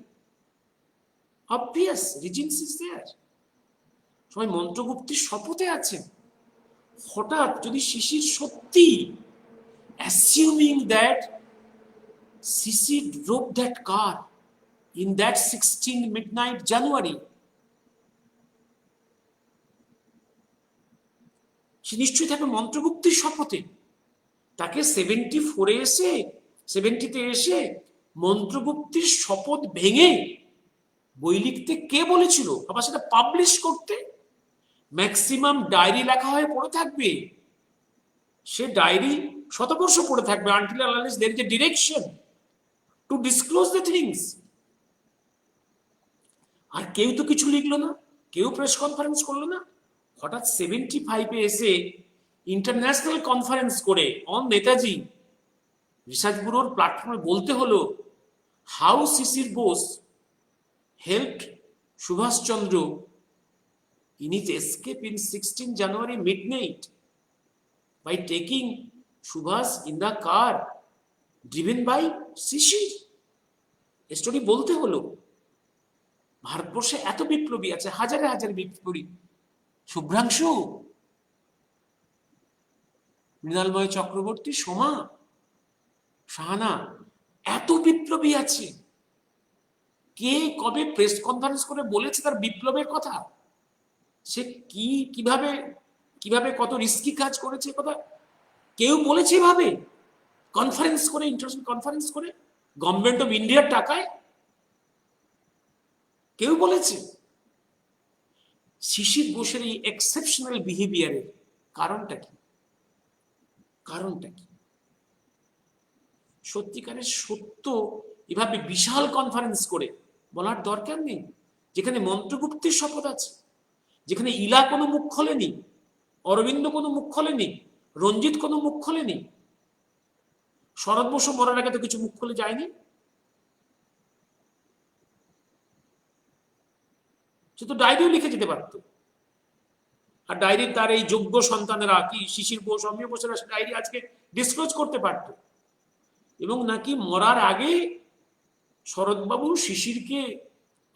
Speaker 1: obvious regency is there, সবাই মন্ত্রগুপ্তির শপথে আছেন। হঠাৎ যদি শিশির সত্যি assuming that Sisi drove that car in that 16 midnight January, সে নিশ্চয়ই থাকবে মন্ত্রগুপ্তির শপথে। তাকে 74-এ এসে, 70-তে এসে মন্ত্রগুপ্তির শপথ ভেঙে বই লিখতে কে বলেছিল? আবার সেটা পাবলিশ করতে ম্যাক্সিমাম ডায়েরি লেখা হয়ে পড়ে থাকবে, সে ডায়েরি শতবর্ষ পড়ে থাকবে until unless there is a direction to disclose the things। আর কেউ তো কিছু লিখলো না, কেউ প্রেস কনফারেন্স করলো না। হঠাৎ 75-এ এসে ইন্টারন্যাশনাল কনফারেন্স করে অন নেতাজি রিসার্চ ব্যুরোর প্ল্যাটফর্মে বলতে হলো how Sisir Bose helped Subhash Chandra in his escape in 16 January midnight by taking Subhash in the car driven by Shishir। Story বলতে হলো। ভারতবর্ষে এত বিপ্লবী আছে, হাজারে হাজারে বিপ্লবী, শুভ্রাংশু, মৃণালময় চক্রবর্তী, সোমা, শাহানা, এত বিপ্লবী আছে। কে কবে প্রেস কনফারেন্স করে বলেছে তার বিপ্লবের কথা? সে কিভাবে কিভাবে কত রিস্কি কাজ করেছে কথা কেউ বলেছে? এভাবে কনফারেন্স করে, ইন্টারন্যাশনাল কনফারেন্স করে, গভর্নমেন্ট অফ ইন্ডিয়ার টাকায় কেউ বলেছে? শিশির ঘোষের এই এক্সেপশনাল বিহেভিয়ারের কারণটা কি? কারণটা কি? সত্যিকারের সত্য এভাবে বিশাল কনফারেন্স করে বলার দরকার নেই। যেখানে মন্ত্রগুপ্তির শপথ আছে, যেখানে ইলা কোনো মুখ খোলেনি, অরবিন্দ কোনো মুখ খোলেনি, রঞ্জিত কোনো মুখ খোলেনি, শরৎ বসু মরার আগে তো কিছু মুখ খুলে যায়নি। সে তো ডায়েরিও লিখে যেতে পারত। আর ডায়েরির তার এই যোগ্য সন্তানেরা, কি শিশির বোস, অমিয় বোসেরা ডায়েরি আজকে ডিসক্লোজ করতে পারত। এবং নাকি মরার আগে শরৎবাবু শিশিরকে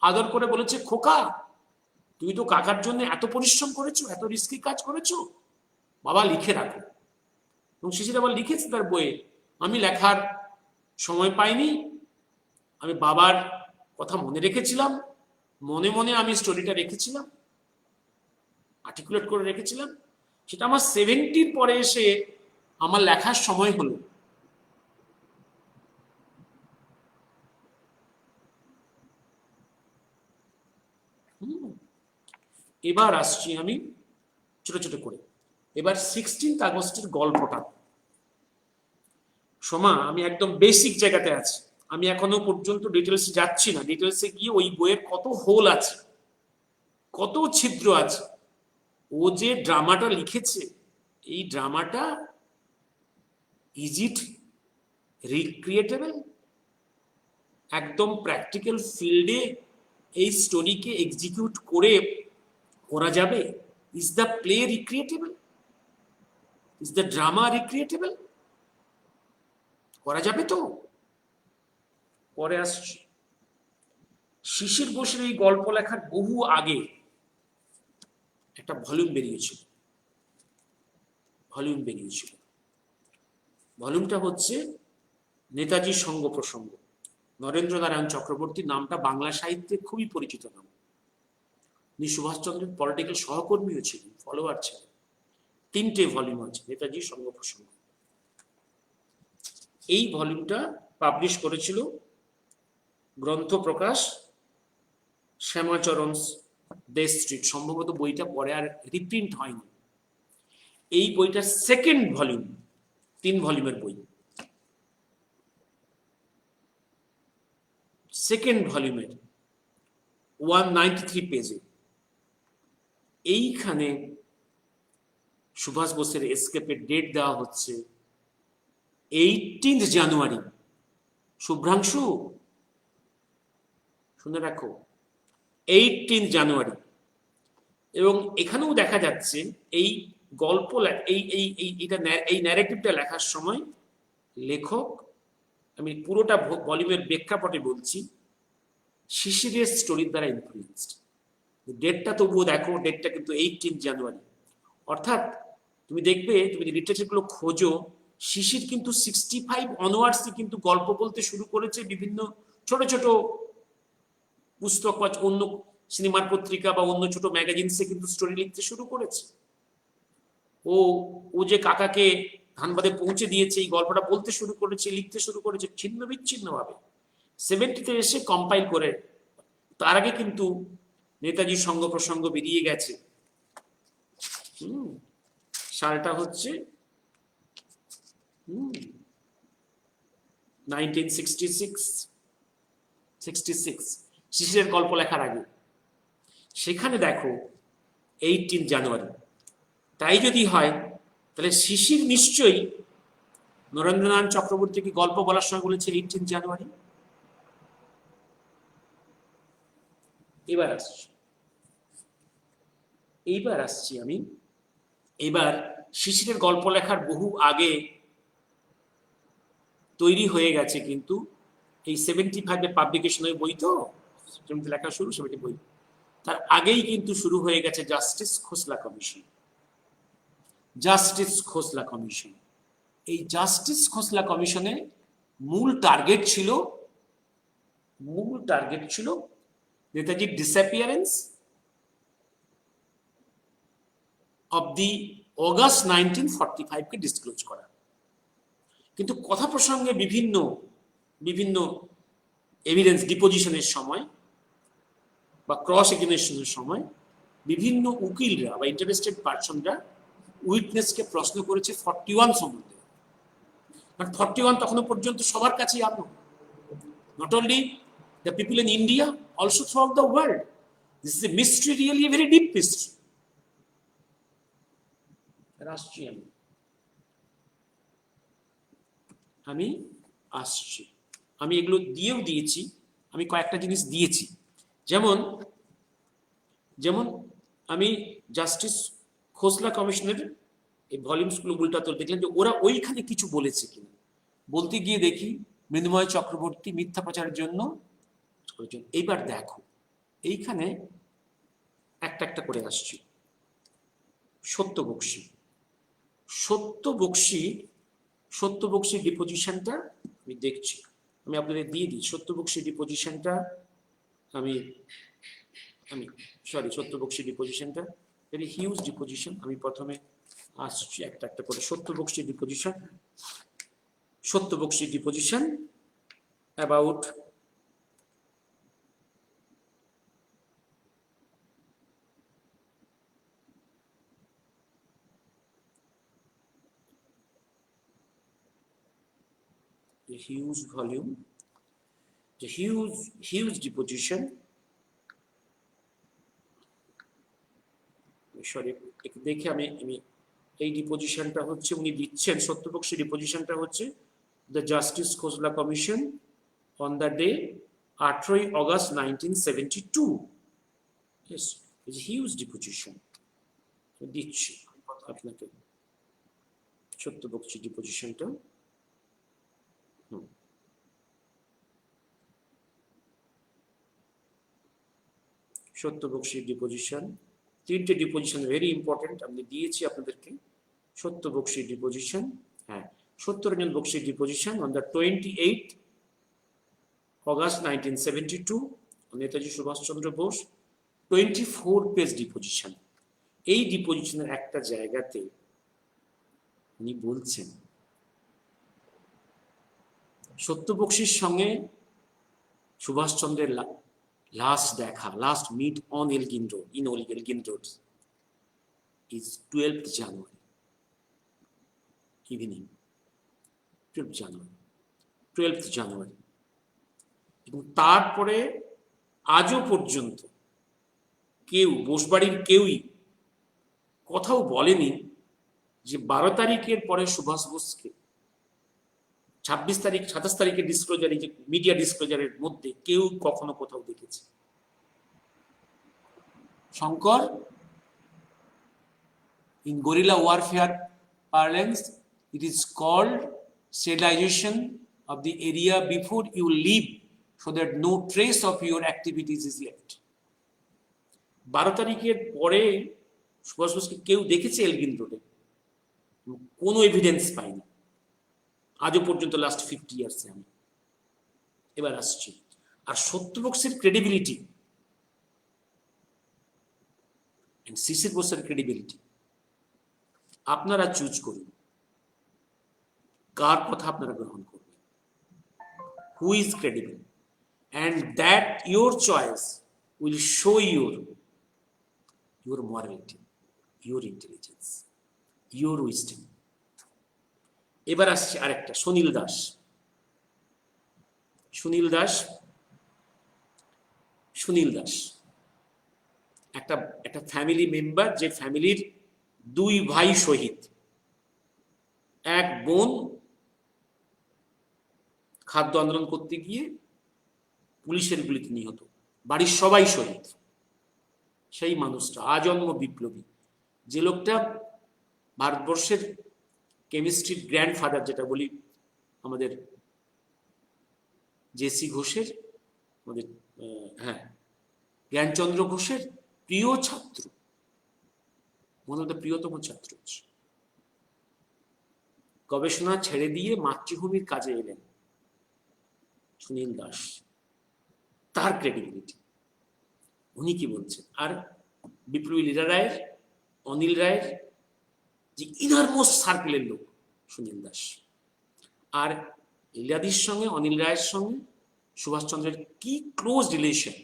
Speaker 1: আদর করে বলেছে, খোকা তুই তো কাকার জন্য এত পরিশ্রম করেছো, এত রিস্কি কাজ করেছো, বাবা লিখে রাখো। এবং শিশির আবার লিখেছে তার বইয়ে, আমি লেখার সময় পাইনি, আমি বাবার কথা মনে রেখেছিলাম, মনে মনে আমি স্টোরিটা রেখেছিলাম, আর্টিকুলেট করে রেখেছিলাম, সেটা আমার 70-র পরে এসে আমার লেখার সময় হলো। এবার আসছি আমি ছোট ছোট করে। এবার 16 আগস্টের গল্পটা সোমা, আমি একদম বেসিক জায়গাতে আছি, আমি এখনো পর্যন্ত ডিটেলসে যাচ্ছি না। ডিটেলসে গিয়ে ওই বইয়ের কত হোল আছে, কত ছিদ্র আছে। ও যে ড্রামাটা লিখেছে, এই ড্রামাটা ইজ ইট রিক্রিয়েটেবল? একদম প্র্যাকটিক্যাল ফিল্ডে এই স্টোরিকে এক্সিকিউট করে করা যাবে? Is the play recreatable? Is the drama recreatable? করা যাবে তো? পরে আসছি, শিশির ঘোষের এই গল্প লেখার বহু আগে একটা ভলিউম বেরিয়েছিল। ভলিউমটা হচ্ছে নেতাজি সঙ্গ প্রসঙ্গ। নরেন্দ্র নারায়ণ চক্রবর্তী নামটা বাংলা সাহিত্যে খুবই পরিচিত নাম। উনি সুভাষচন্দ্রের পলিটিক্যাল সহকর্মীও ছিলেন, ফলোয়ার ছিলেন। 3টে ভলিউম আছে নেতাজি সঙ্গ প্রসঙ্গ। এই ভলিউমটা পাবলিশ করেছিল গ্রন্থ প্রকাশ শ্যামাচরণ দেশ স্ট্রিট। সম্ভবত বইটা পরে আর রিপ্রিন্ট হয়নি। এই বইটার সেকেন্ড ভলিউম, 3 ভলিউমের বই, সেকেন্ড ভলিউমের 193 পেজে এইখানে সুভাষ বোসের এসকেপের ডেট দেওয়া হচ্ছে 18 জানুয়ারি। শুভ্রাংশু শুনে রাখো, 18 জানুয়ারি। এবং এখানেও দেখা যাচ্ছে এই গল্প এই ন্যারেটিভটা লেখার সময় লেখক, আমি পুরোটা ভলিউমের প্রেক্ষাপটে বলছি, শিশিরের স্টোরির দ্বারা ইনফ্লুয়েন্সড। ডেটটা তবুও দেখো, ডেটটা কিন্তু 18 জানুয়ারি। অর্থাৎ তুমি দেখবে, তুমি লিটারেচারগুলো খোঁজো, শিশির কিন্তু 65 অনওয়ার্ডসই কিন্তু গল্প বলতে শুরু করেছে। বিভিন্ন ছোট ছোট পুস্তক বা অন্য সিনেমার পত্রিকা বা অন্য ছোট ম্যাগাজিনসে কিন্তু স্টোরি লিখতে শুরু করেছে। ও ও যে কাকাকে ধানবাদে পৌঁছে দিয়েছে, এই গল্পটা বলতে শুরু করেছে, লিখতে শুরু করেছে ছিন্ন বিচ্ছিন্ন ভাবে। 70তে এসে কম্পাইল করে। তার আগে কিন্তু নেতাজি সঙ্গ প্রসঙ্গ বেরিয়ে গেছে। সালটা হচ্ছে 1966, শিশিরের গল্প লেখার আগে। সেখানে দেখো 18 জানুয়ারি। তাই যদি হয় তাহলে শিশির নিশ্চয়ই নরেন্দ্রনাথ চক্রবর্তীকে গল্প বলার সময় বলেছে 18 জানুয়ারি। এইবার আসছি আমি। এবার শিশিরের গল্প লেখার বহু আগে তৈরি হয়ে গেছে কিন্তু এই 75-এর পাবলিকেশনের বই, তো যেমন লেখা শুরু 70 বই, তার আগেই কিন্তু শুরু হয়ে গেছে justice Khosla commission. Justice Khosla commission, এই জাস্টিস খোসলা কমিশনের মূল টার্গেট ছিল নেতাজির disappearance of the August 1945 K disclose করা। কিন্তু কথা প্রসঙ্গে বিভিন্ন বিভিন্ন এভিডেন্স ডিপোজিশনের সময় বা ক্রস এক্সামিনেশনের সময় বিভিন্ন উকিলরা বা ইন্টারেস্টেড পার্সনরা উইটনেসকে প্রশ্ন করেছে 41 সম্বন্ধে। বাট 41 তখনো পর্যন্ত সবার কাছেই আনো, not only the people in India, also through out the world. This is a mystery, really a very deep mystery. আমি আসছি, আমি এগুলো দিয়েও দিয়েছি। আমি কয়েকটা জিনিস দিয়েছি, যেমন আমি জাস্টিস খোসলা কমিশনের এই ভলিউমসগুলো উল্টাতে দেখলাম যে ওরা ওইখানে কিছু বলেছে কিনা। বলতে গিয়ে দেখি মৃন্ময় চক্রবর্তী মিথ্যা প্রচারের জন্য। এইবার দেখো এইখানে একটা একটা করে আসছি। সত্যবক্সী ডিপোজিশনটা আমি দেখছি, আমি আপনাদের দিয়ে দিই। সত্যবক্সী ডিপোজিশনটা আমি সত্যবক্সী ডিপোজিশনটা ভেরি হিউজ ডিপোজিশন। আমি প্রথমে আসছি একটা একটা করে। Satya Bakshi deposition about a huge volume, a huge deposition. Sorry, দেখে আমি এই ডিপোজিশনটা হচ্ছে উনি দিচ্ছেন, সত্যপক্ষী ডিপোজিশনটা হচ্ছে the justice Khosla commission on the day 18 August 1972. Yes, it's a huge deposition. দিচ্ছি আপনাকে সত্যপক্ষী ডিপোজিশনটা। সত্যপক্ষী ডিপোজিশন, তিনটে ডিপোজিশন ভেরি ইম্পর্টেন্ট, আমি দিয়েছি আপনাদেরকে। সত্যপক্ষী ডিপোজিশন, হ্যাঁ, Satyaranjan Bakshi deposition on the 28 August 1972 Netaji Subhash Chandra Bose, 24 page deposition. এই ডিপোজিশনের একটা জায়গাতে উনি বলছেন সত্যপক্ষীর সঙ্গে সুভাষচন্দ্রের লাস্ট দেখা, last meet on Elgin road, in Elgin road is 12th January evening, 12th January। এবং তারপরে আজও পর্যন্ত কেউ, বোসবাড়ির কেউই কথাও বলেনি যে 12 তারিখের পরে সুভাষ বোসকে 26 তারিখ 27 তারিখের ডিসক্লোজারে, যে মিডিয়া ডিসক্লোজারের মধ্যে কেউ কখনো কোথাও দেখেছে। Shankar, in guerrilla warfare parlance, it is called sterilization of the area before you leave, so that no trace of your activities is left. 12 তারিখের পরে সুভাষ বোসকে কেউ দেখেছে এলগিন রোডে? কোনো এভিডেন্স পাইনি আজও পর্যন্ত, লাস্ট 50 ইয়ার্সে। আমি এবার আসছি, আর সত্যপক্ষের ক্রেডিবিলিটি এন্ড শিশির বোসের ক্রেডিবিলিটি আপনারা চুজ করুন, কার কথা আপনারা গ্রহণ করবেন, who is credible, and that your choice will show your morality, your intelligence, your wisdom. এবার আসছে আরেকটা, সুনীল দাস। একটা ফ্যামিলি মেম্বার, যে ফ্যামিলির 2 ভাই শহীদ, এক বোন খাদ্য আন্দোলন করতে গিয়ে পুলিশের গুলিতে নিহত, বাড়ির সবাই শহীদ। সেই মানুষটা আজন্ম বিপ্লবী, যে লোকটা ভারতবর্ষের কেমিস্ট্রির গ্র্যান্ডফাদার, যেটা বলি আমাদের জেসি ঘোষের, আমাদের জ্ঞানচন্দ্র ঘোষের প্রিয় ছাত্র, মনে প্রিয়তম ছাত্র। গবেষণা ছেড়ে দিয়ে মাতৃভূমির কাজে এলেন সুনীল দাস। তার ক্রেডিবিলিটি, উনি কি বলছেন। আর বিপ্লবী লীলা রায়ের, অনিল রায়ের যে ইনারমোস্ট সার্কেলের লোক সুনীল দাস। আর লীলাদির সঙ্গে, অনিল রায়ের সঙ্গে সুভাষচন্দ্রের কি close relation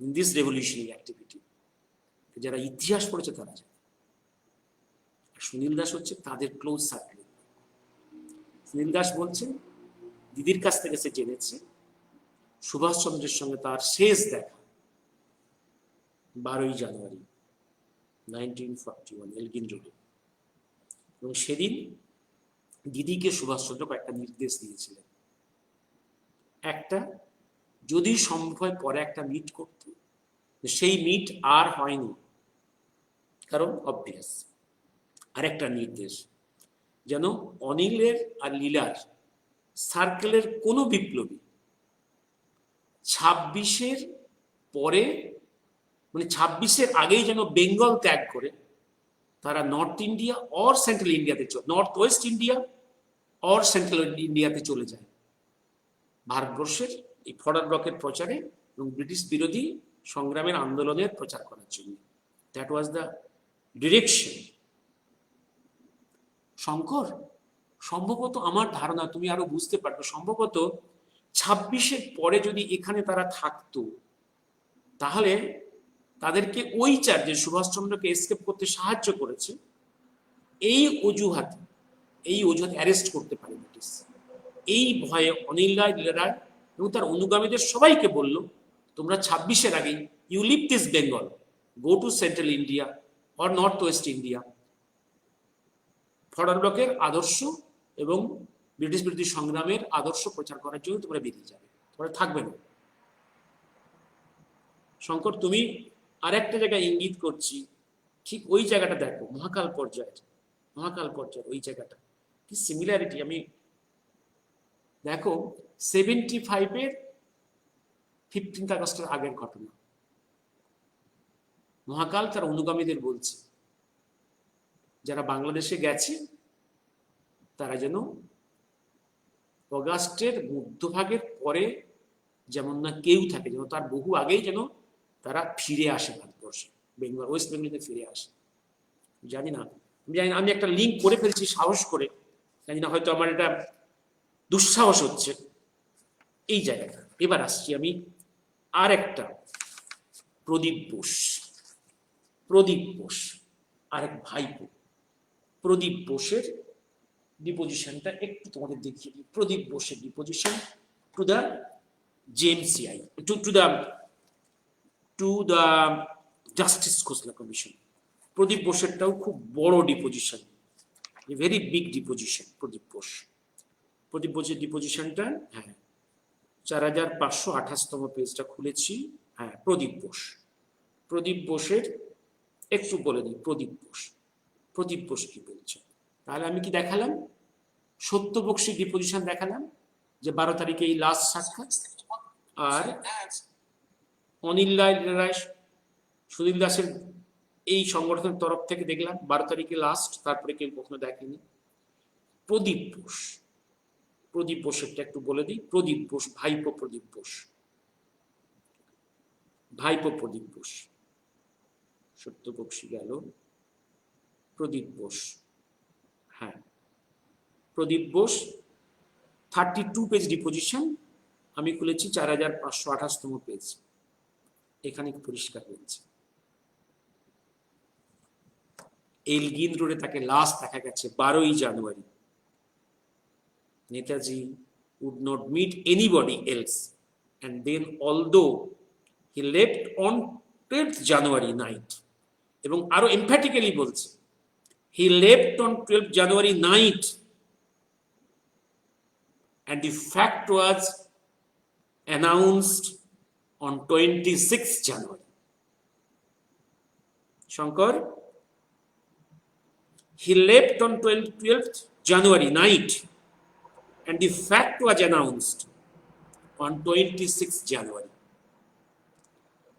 Speaker 1: in this revolutionary activity, যারা ইতিহাস পড়েছে তারা জানে। সুনীল দাস হচ্ছে তাদের ক্লোজ সার্কেল। সুনীল দাস বলছেন দিদির কাছ থেকে সে জেনেছে সুভাষচন্দ্রের সঙ্গে তার শেষ দেখা 12 জানুয়ারি 1941 এলগিন রোডে। এবং সেদিন দিদিকে সুভাষচন্দ্র কয়েকটা নির্দেশ দিয়েছিলেন। একটা, যদি সম্ভব হয় পরে একটা মিট করতে, সেই মিট আর হয়নি, কারণ অবভিয়াস। আরেকটা নির্দেশ, যেন অনিলের আর লীলার সার্কেলের কোনো বিপ্লবী 26-এর পরে, মানে 26-এর আগেই যেন বেঙ্গল ত্যাগ করে তারা নর্থ ইন্ডিয়া অর সেন্ট্রাল ইন্ডিয়াতে, north west India or central ইন্ডিয়াতে চলে যায়, ভারতবর্ষের এই ফরওয়ার্ড ব্লকের প্রচারে এবং ব্রিটিশ বিরোধী সংগ্রামের আন্দোলনের প্রচার করার জন্য। That was the direction. Shankar, সম্ভবত আমার ধারণা, তুমি আরো বুঝতে পারবে, সম্ভবত 26-এর পরে যদি এখানে তারা থাকতো, তাহলে তাদেরকে ওই চার্জে সুভাষচন্দ্রকে এসকেপ করতে সাহায্য করেছে, এই অজুহাতে অ্যারেস্ট করতে পারে ব্রিটিশ। এই ভয়ে অনিল রায় এবং তার অনুগামীদের সবাইকে বলল, তোমরা 26-এর আগেই you leave this Bengal, go to central India or north west India. Forward ব্লকের আদর্শ এবং ব্রিটিশ বিরোধী সংগ্রামের আদর্শ প্রচার করার জন্য তোমরা বেরিয়ে যাবে, তোমরা থাকবে না। শঙ্কর, তুমি আরেকটা জায়গায় ইঙ্গিত করছি, ঠিক ওই জায়গাটা দেখো, মহাকাল পর্যায়ের ওই জায়গাটা কি সিমিলারিটি। আমি দেখো 75-এর 15th আগস্টের আগের ঘটনা। মহাকাল তার অনুগামীদের বলছে, যারা বাংলাদেশে গেছে তারা যেন অগাস্টের মধ্যভাগের পরে যেমন না কেউ থাকে, যেন তার বহু আগেই যেন তারা ফিরে আসে ভারতবর্ষে, বেঙ্গল ওয়েস্ট বেঙ্গলে ফিরে আসে। জানি না, আমি একটা লিঙ্ক করে ফেলছি সাহস করে, জানি না হয়তো আমার এটা দুঃসাহস হচ্ছে এই জায়গাটা। এবার আসছি আমি আর একটা, প্রদীপ বোস আরেক ভাইপো। প্রদীপ বোসের ডিপোজিশনটা একটু তোমাদের দেখিয়ে দিই। প্রদীপ বোসের deposition to the JMCI, to the justice Khosla commission. Pradip বোসেরটাও খুব বড় deposition, very big deposition. Pradip বোসের ডিপোজিশনটা, হ্যাঁ 4528তম পেজটা খুলেছি। হ্যাঁ, প্রদীপ বোসের একটু বলে দিই। প্রদীপ বোস কি বলছে, তাহলে আমি কি দেখালাম? সত্যবক্সী ডিপোজিশন দেখালাম, যে 12 তারিখে এই লাস্ট সাক্ষাৎ। আর অনিল রায় সুনীল দাসের এই সংগঠনের তরফ থেকে দেখলাম 12 তারিখে লাস্ট, তারপরে কেউ কখনো দেখেনি। প্রদীপ বোসেরটা একটু বলে দিই। প্রদীপ বোস, ভাইপো প্রদীপ বোস। সত্যবক্সী গেল, প্রদীপ বোস। হ্যাঁ, প্রদীপ বোস 32 পেজ ডিপোজিশন, আমি খুলেছি 4528তম পেজ। এখানে পরিষ্কার হচ্ছে এলগিন রোডে তাকে লাস্ট দেখা গেছে 12ই জানুয়ারি। Netaji would not meet anybody else, and then although he left on 12th January night, এবং আরো এমফ্যাটিক্যালি বলছে he left on 12th January night and the fact was announced on 26th January. Shankar, he left on 12th January night and the fact was announced on 26th January,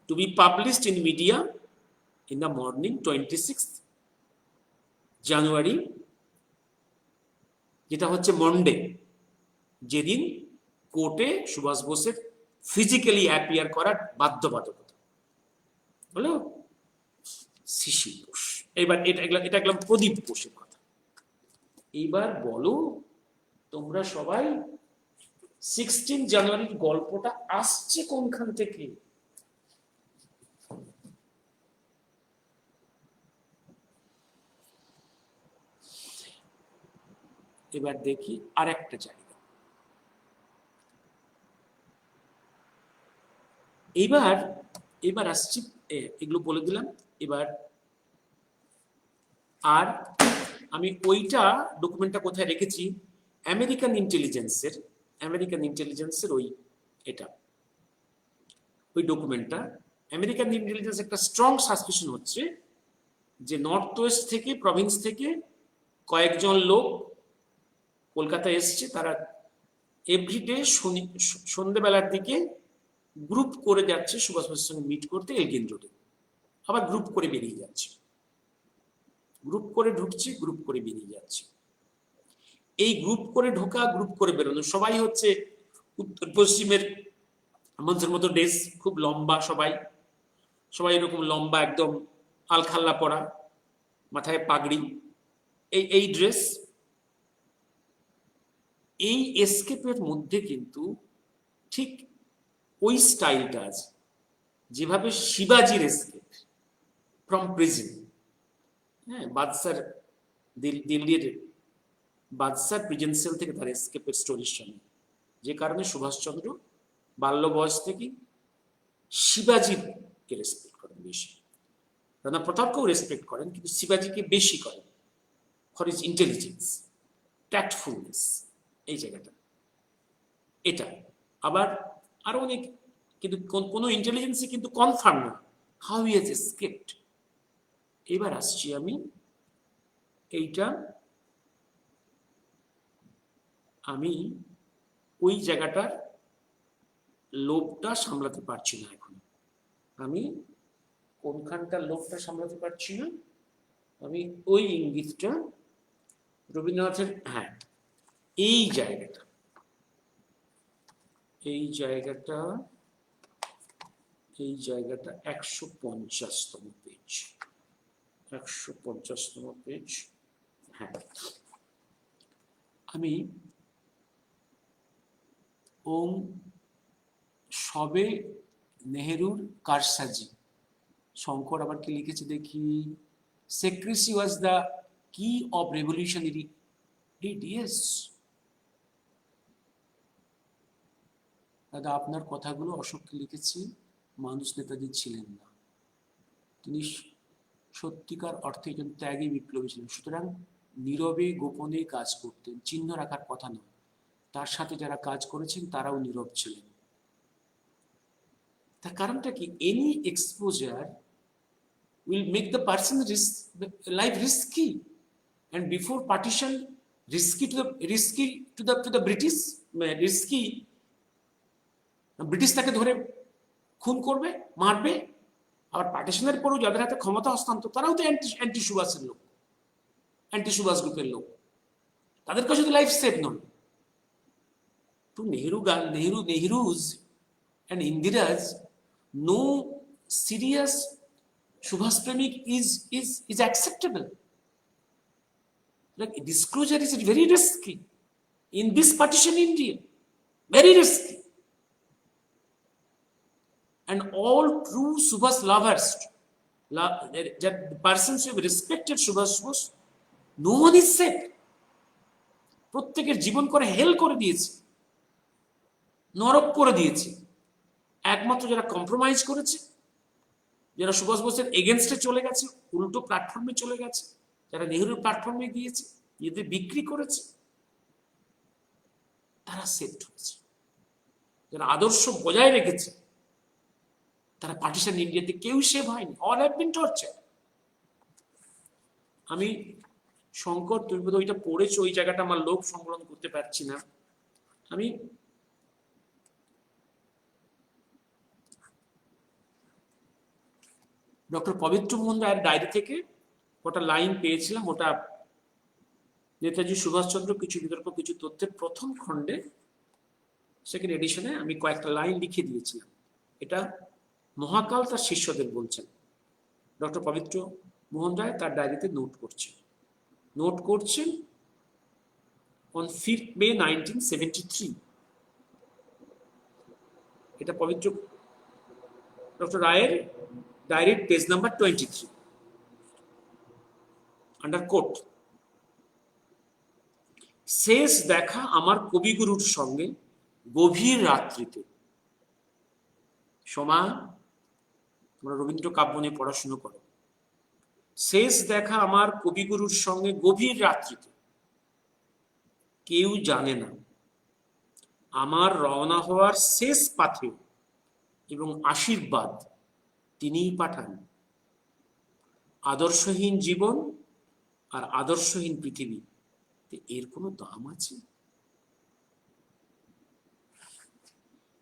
Speaker 1: to be published in media in the morning 26th January, যেটা হচ্ছে Monday, যেদিন কোর্টে সুভাষ বোসের physically appear করার বাধ্যবাধকতা হলো শিশির বোস। এবার এটা গেলাম প্রদীপ বোসের কথা। এইবার বলো তোমরা সবাই 16 জানুয়ারির গল্পটা আসছে কোনখান থেকে? এবার দেখি আর একটা জায়গা। এবার আসছি, এগুলো বলে দিলাম। এবার আর আমি ওইটা ডকুমেন্টটা কোথায় রেখেছি, আমেরিকান ইন্টেলিজেন্সের ওই ডকুমেন্টটা। আমেরিকান ইন্টেলিজেন্স একটা স্ট্রং সাসপিশন হচ্ছে যে নর্থ ওয়েস্ট থেকে, প্রভিন্স থেকে কয়েকজন লোক কলকাতায় এসছে, তারা এভরিডে সন্ধ্যেবেলার দিকে গ্রুপ করে যাচ্ছে সুভাষ বোসের সঙ্গে মিট করতে এলগিন রোডে, আবার গ্রুপ করে বেরিয়ে যাচ্ছে, গ্রুপ করে ঢুকছে, গ্রুপ করে বেরিয়ে যাচ্ছে। এই গ্রুপ করে ঢোকা, গ্রুপ করে বেরোনো, সবাই হচ্ছে উত্তর পশ্চিমের আমাদের মতো ড্রেস, খুব লম্বা, সবাই এরকম লম্বা, একদম আলখাল্লা পরা, মাথায় পাগড়ি, এই ড্রেস। এই এসকেপের মধ্যে কিন্তু ঠিক ওই স্টাইলটা আছে, যেভাবে শিবাজির এসকেপ ফ্রম প্রিজন, হ্যাঁ, বাদশার দিল্লির বাদশার প্রিজন সেল থেকে তার এসকেপের স্টোরির সঙ্গে, যে কারণে সুভাষচন্দ্র বাল্য বয়স থেকে শিবাজিকে রেসপেক্ট করেন বেশি। রানা প্রতাপকেও রেসপেক্ট করেন, কিন্তু শিবাজিকে বেশি করেন ফর ইজ ইন্টেলিজেন্স, ট্যাক্টফুলনেস, এই জায়গাটা। এটা আবার আরো অনেক, কিন্তু কোনো ইন্টেলিজেন্সই কিন্তু কনফার্ম না, হাউ হি হ্যাজ এসকেপড। এবার আসছি আমি এইটা, আমি ওই জায়গাটার লোভটা সামলাতে পারছি না এখন। আমি কোনখানটার লোভটা সামলাতে পারছি না, আমি ওই ইঙ্গিতটা রবীন্দ্রনাথের, হ্যাঁ এই জায়গাটা, এই জায়গাটা, এই জায়গাটা 150তম পেজ, 150তম পেজ। হ্যাঁ, আমি ওম সবে নেহেরুর কারসাজি, শঙ্কর আবার কি লিখেছে দেখি, সেক্রেসি ওয়াজ দ্য কি অফ রেভলিউশনারি ডিডিএস। দাদা আপনার কথাগুলো অশোককে লিখেছি, মানুষ নেতাজি ছিলেন না, তিনি সত্যিকার অর্থে একজন ত্যাগী বিপ্লবী ছিলেন, সুতরাং নীরবে গোপনে কাজ করতেন, চিহ্ন রাখার কথা নয়। তার সাথে যারা কাজ করেছেন তারাও নীরব ছিলেন। তার কারণটা কি, any exposure will make the person's life risky, and before partition risky to the British, risky, British তাকে ধরে খুন করবে, মারবে। আবার পার্টিশনের পরেও যাদের হাতে ক্ষমতা হস্তান্তর, তারাও তো অ্যান্টি সুভাষের লোক, অ্যান্টি সুভাষ গ্রুপের লোক, তাদের কাছে তো লাইফ সেভ নয়। To Nehru's and Indira's, no serious Subhas Premik is acceptable. Like disclosure is very risky in this partition India, very risky. And all true Subhas lovers, that persons who have respected Subhas Bose, no one is safe. প্রত্যেকের জীবন করে হেল করে দিয়েছে, নরক করে দিয়েছে। একমাত্র যারা compromise করেছে, যারা সুভাষ বোসের এগেনস্টে চলে গেছে, উল্টো প্ল্যাটফর্মে চলে গেছে, যারা নেহরুর প্ল্যাটফর্মে গিয়েছে, নিজেদের বিক্রি করেছে, তারা সেট হয়েছে। যারা আদর্শ বজায় রেখেছে, তারা পার্টিশন ইন্ডিয়াতে কেউ সেভ হয়নি, অল হ্যাভ বিন টর্চার্ড। আমি শঙ্কর, তুমি বোধহয় ওইটা পড়েছো, ওই জায়গাটা আমার লোভ সংবরণ করতে পারছি না। আমি ডক্টর পবিত্র মোহন রায়ের ডায়েরি থেকে ওটা লাইন পেয়েছিলাম, ওটা নেতাজি সুভাষচন্দ্র কিছু বিতর্ক কিছু তথ্যের প্রথম খণ্ডে, সেকেন্ড এডিশনে আমি কয়েকটা লাইন লিখে দিয়েছিলাম। এটা মহাকাল তার শিষ্যদের বলছেন, ডক্টর পবিত্র মোহন রায় তার ডায়েরিতে নোট করছেন on 5th May 1973। এটা পবিত্র ডক্টর রায়ের ডায়েরির পেজ নাম্বার 23, আন্ডার কোট। শেষ দেখা আমার কবিগুরুর সঙ্গে গভীর রাত্রিতে। সোমা, তোমরা রবীন্দ্র কাব্য নিয়ে পড়াশুনো করো। শেষ দেখা আমার কবিগুরুর সঙ্গে গভীর রাত্রিতে, কেউ জানে না আমার রওনা হওয়ার শেষ পাথে এবং আশীর্বাদ তিনিই পাঠান। আদর্শহীন জীবন আর আদর্শহীন পৃথিবী, এর কোনো দাম আছে?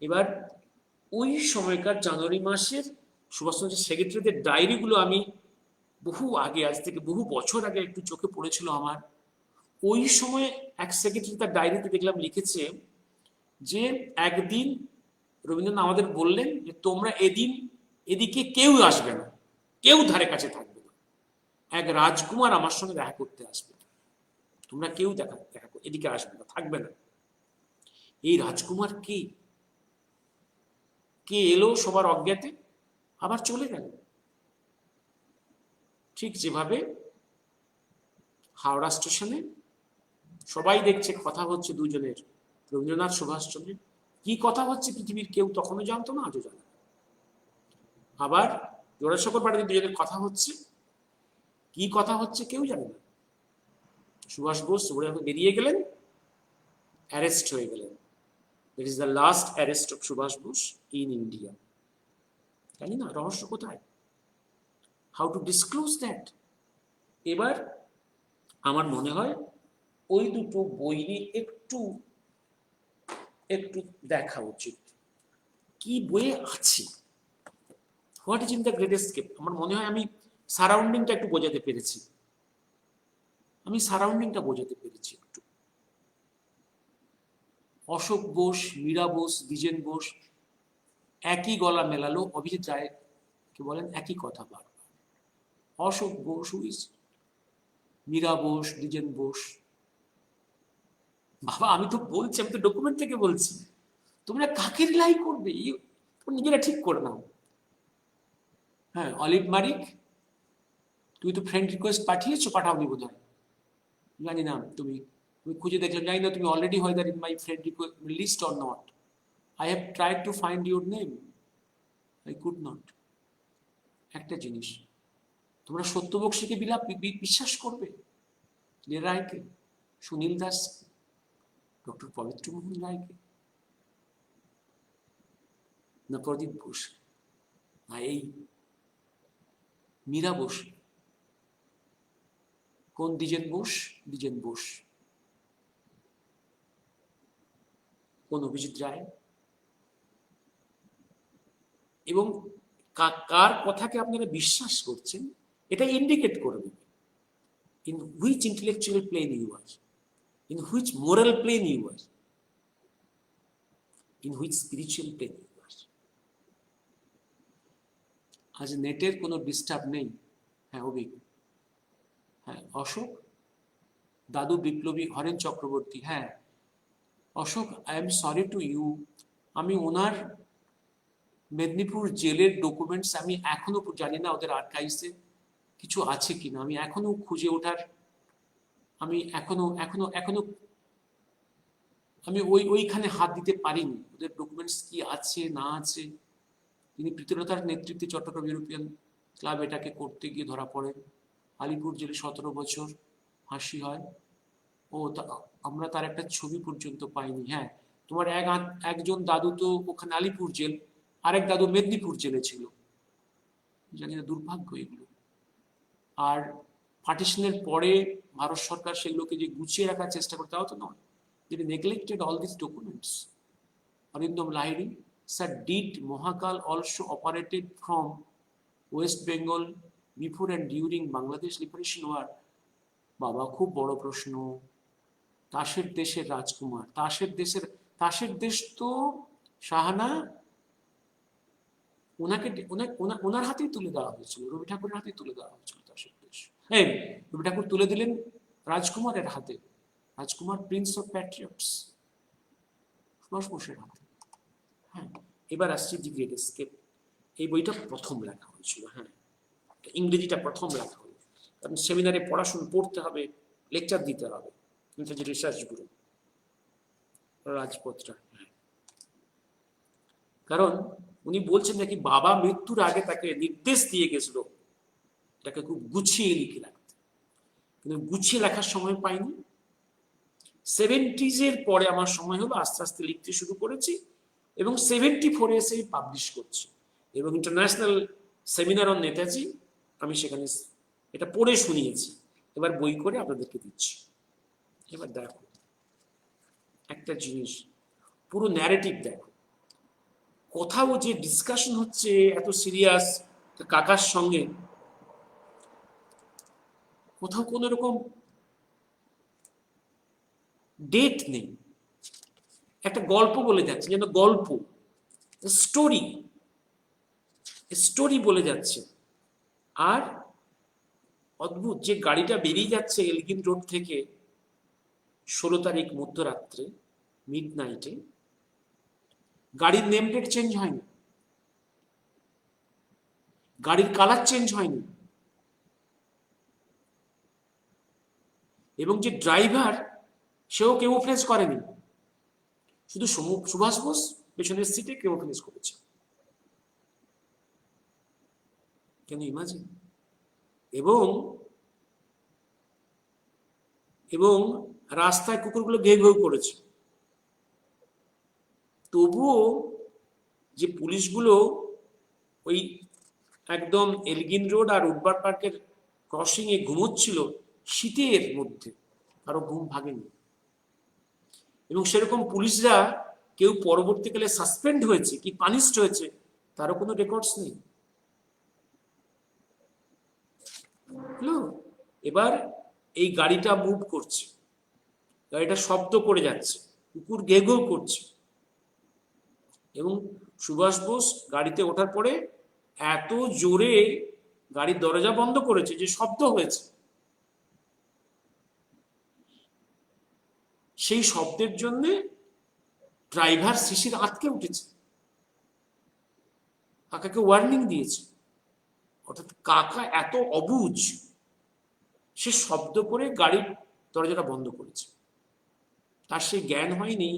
Speaker 1: এবার ওই সময়কার জানুয়ারি মাসের সুভাষচন্দ্র সেক্রেটারিদের ডায়েরিগুলো আমি বহু আগে, আজ থেকে বহু বছর আগে একটু চোখে পড়েছিল আমার। ওই সময় এক সেক্রেটারি তার ডায়েরিতে দেখলাম লিখেছে যে একদিন রবীন্দ্রনাথ আমাদের বললেন যে তোমরা এদিকে কেউ আসবে না, কেউ ধারে কাছে থাকবে না, এক রাজকুমার আমার সঙ্গে দেখা করতে আসবে, তোমরা কেউ দেখা এদিকে আসবে না, থাকবে না। এই রাজকুমার কে এলো সবার অজ্ঞাতে, আবার চলে গেল। ঠিক যেভাবে হাওড়া স্টেশনে সবাই দেখছে কথা হচ্ছে দুজনের, রবীন্দ্রনাথ সুভাষচন্দ্রের। কি কথা হচ্ছে পৃথিবীর কেউ তখনও জানতো না, আজও জানে। আবার জোড়াসাঁকোর পাড়াতে দুজনের কথা হচ্ছে, কি কথা হচ্ছে কেউ জানে না। সুভাষ বোস বেরিয়ে গেলেন, অ্যারেস্ট হয়ে গেলেন। That is the last arrest of Subhash Bose in India. জানি না রহস্য কোথায়, হাউ টু ডিসক্লোজ দ্যাট। এবার আমার মনে হয় ওই দুটো বই নিয়ে একটু একটু দেখা উচিত, কি বইয়ে আছে, what is in the great escape. আমার মনে হয় আমি সারাউন্ডিংটা একটু বোঝাতে পেরেছি, একটু। অশোক বোস, মীরা বোস, দ্বিজেন বোস একই গলা মেলালো, অভিজিৎ রায় কে বলেন একই কথা বারবার। অশোক বোস হুইজ, মীরা বোস, দ্বিজেন বোস। বাবা আমি তো বলছি, আমি তো ডকুমেন্ট থেকে বলছি, তোমরা কাকে রিলাই করবে তোমরা নিজেরা ঠিক করে নাও। হ্যাঁ, অলিভ মারিক তুমি তো ফ্রেন্ড রিকোয়েস্ট পাঠিয়েছো, পাঠাওনি বোধ হয়, জানি না। তুমি খুঁজে দেখলাম, জানি না তুমি অলরেডি হয়তো in my friend request list or not. I have tried to find your name, I could not. একটা জিনিস, তোমরা সত্যবক্সীকে বিশ্বাস করবে, রায়কে, সুনীল দাস, ডক্টর পবিত্র মোহন রায়কে, না প্রদীপ ঘোষ, না এই মীরা বোস, কোন দ্বিজেন বোস, কোন অভিজিৎ রায়, এবং কার কথাকে আপনারা বিশ্বাস করছেন এটা ইন্ডিকেট করবে in which intellectual plane you are, in which moral plane you are, in which spiritual plane you are. আজ নেটের কোনো ডিস্টার্ব নেই। হ্যাঁ অভিক, হ্যাঁ অশোক, দাদু বিপ্লবী, হরেন চক্রবর্তী। হ্যাঁ Ashok, I am sorry to you, আমি ওনার মেদিনীপুর জেলের ডকুমেন্টস আমি এখনো জানি না ওদের আর্কাইভসে কিছু আছে কিনা, আমি এখনো খুঁজে ওঠার, আমি এখনো এখনো এখনো আমি ওইখানে হাত দিতে পারিনি, ওদের ডকুমেন্টস কি আছে না আছে। তিনি প্রীতিলতার নেতৃত্বে চট্টগ্রাম ইউরোপিয়ান ক্লাব এটাকে করতে গিয়ে ধরা পড়েন, আলিপুর জেলে 17 বছর ফাঁসি হয়। ও আমরা তার একটা ছবি পর্যন্ত পাইনি। হ্যাঁ তোমার একজন দাদু তো ওখানে আলিপুর জেল, আরেক দাদু মেদিনীপুর জেলে ছিল, জানি না, দুর্ভাগ্য এগুলো। আর পার্টিশনের পরে ভারত সরকার সেগুলোকে যে গুছিয়ে রাখার চেষ্টা করে তাও তো নয়, যেটা neglected all this documents. Arindam Lahiri, sir, did Mahakal also operated from West Bengal before and during Bangladesh liberation war? বাবা খুব বড় প্রশ্ন। তাসের দেশের রাজকুমার, তাসের দেশ তো শাহানা ওনাকে ওনার হাতেই তুলে দেওয়া হয়েছিল, রবি ঠাকুরের হাতেই তুলে দেওয়া হয়েছিল তাসের দেশ। হ্যাঁ রবি ঠাকুর তুলে দিলেন রাজকুমারের হাতে, রাজকুমার প্রিন্স অফ প্যাট্রিয়টস, সুভাষ বোসের হাতে। হ্যাঁ এবার আসছি দি গ্রেট এস্কেপ। এই বইটা প্রথম লেখা হয়েছিল, হ্যাঁ ইংরেজিটা প্রথম লেখা হয়েছিল, কারণ সেমিনারে পড়তে হবে, লেকচার দিতে হবে, ইংরেজি রিসার্চ গুরু রাজপথ রায়। কারণ উনি বলছেন নাকি বাবা মৃত্যুর আগে তাকে নির্দেশ দিয়ে গেছিল এটাকে খুব গুছিয়ে লিখে রাখতে, কিন্তু গুছিয়ে লেখার সময় পাইনি। 70s পরে আমার সময় হলো, আস্তে আস্তে লিখতে শুরু করেছি এবং 74 এসে পাবলিশ করছি, এবং ইন্টারন্যাশনাল সেমিনার অন নেতাজি আমি সেখানে এটা পড়ে শুনিয়েছি, এবার বই করে আপনাদেরকে দিচ্ছি। এবার দেখো একটা জিনিস, পুরো ন্যারেটিভ দেখো, কোথাও যে ডিসকাশন হচ্ছে এত সিরিয়াস কাকার সঙ্গে, কোথাও কোন রকম ডেট নেই, একটা গল্প বলে যাচ্ছে, যেন গল্প, স্টোরি বলে যাচ্ছে। আর অদ্ভুত যে গাড়িটা বেরিয়ে যাচ্ছে এলগিন রোড থেকে 16 তারিখ মধ্যরাত্রে মিড নাইটে, গাড়ির নেম প্লেট চেঞ্জ হয়নি, গাড়ির কালার চেঞ্জ হয়নি, এবং যে ড্রাইভার সেও কেমোফ্লেজ করেনি, শুধু সুভাষ বোস পেছনের সিটে কেমোফ্লেজ করেছে। কেন ইমাজিন? এবং এবং রাস্তায় কুকুরগুলো ঘেউ ঘেউ করেছে, তবুও যে পুলিশগুলো ওই একদম এলগিন রোড আর উডবার পার্কের ক্রসিং এ ঘুমোচ্ছিল শীতের মধ্যে, কারো ঘুম ভাঙেনি। এবং সেরকম পুলিশরা কেউ পরবর্তীকালে সাসপেন্ড হয়েছে কি পানিশড হয়েছে তারও কোনো রেকর্ডস নেই। এবার এই গাড়িটা মুভ করছে, গাড়িটা শব্দ করে যাচ্ছে, কুকুর ঘেউ ঘেউ করছে, এবং সুভাষ বোস গাড়িতে ওঠার পরে এত জোরে গাড়ির দরজা বন্ধ করেছে যে শব্দ হয়েছে। সেই শব্দের জন্য ড্রাইভার শিশির আটকে উঠেছে, কাকাকে ওয়ার্নিং দিয়েছে। অর্থাৎ কাকা এত অবুঝ, সে শব্দ করে গাড়ির দরজাটা বন্ধ করেছে। তার সেই জ্ঞান হয়নি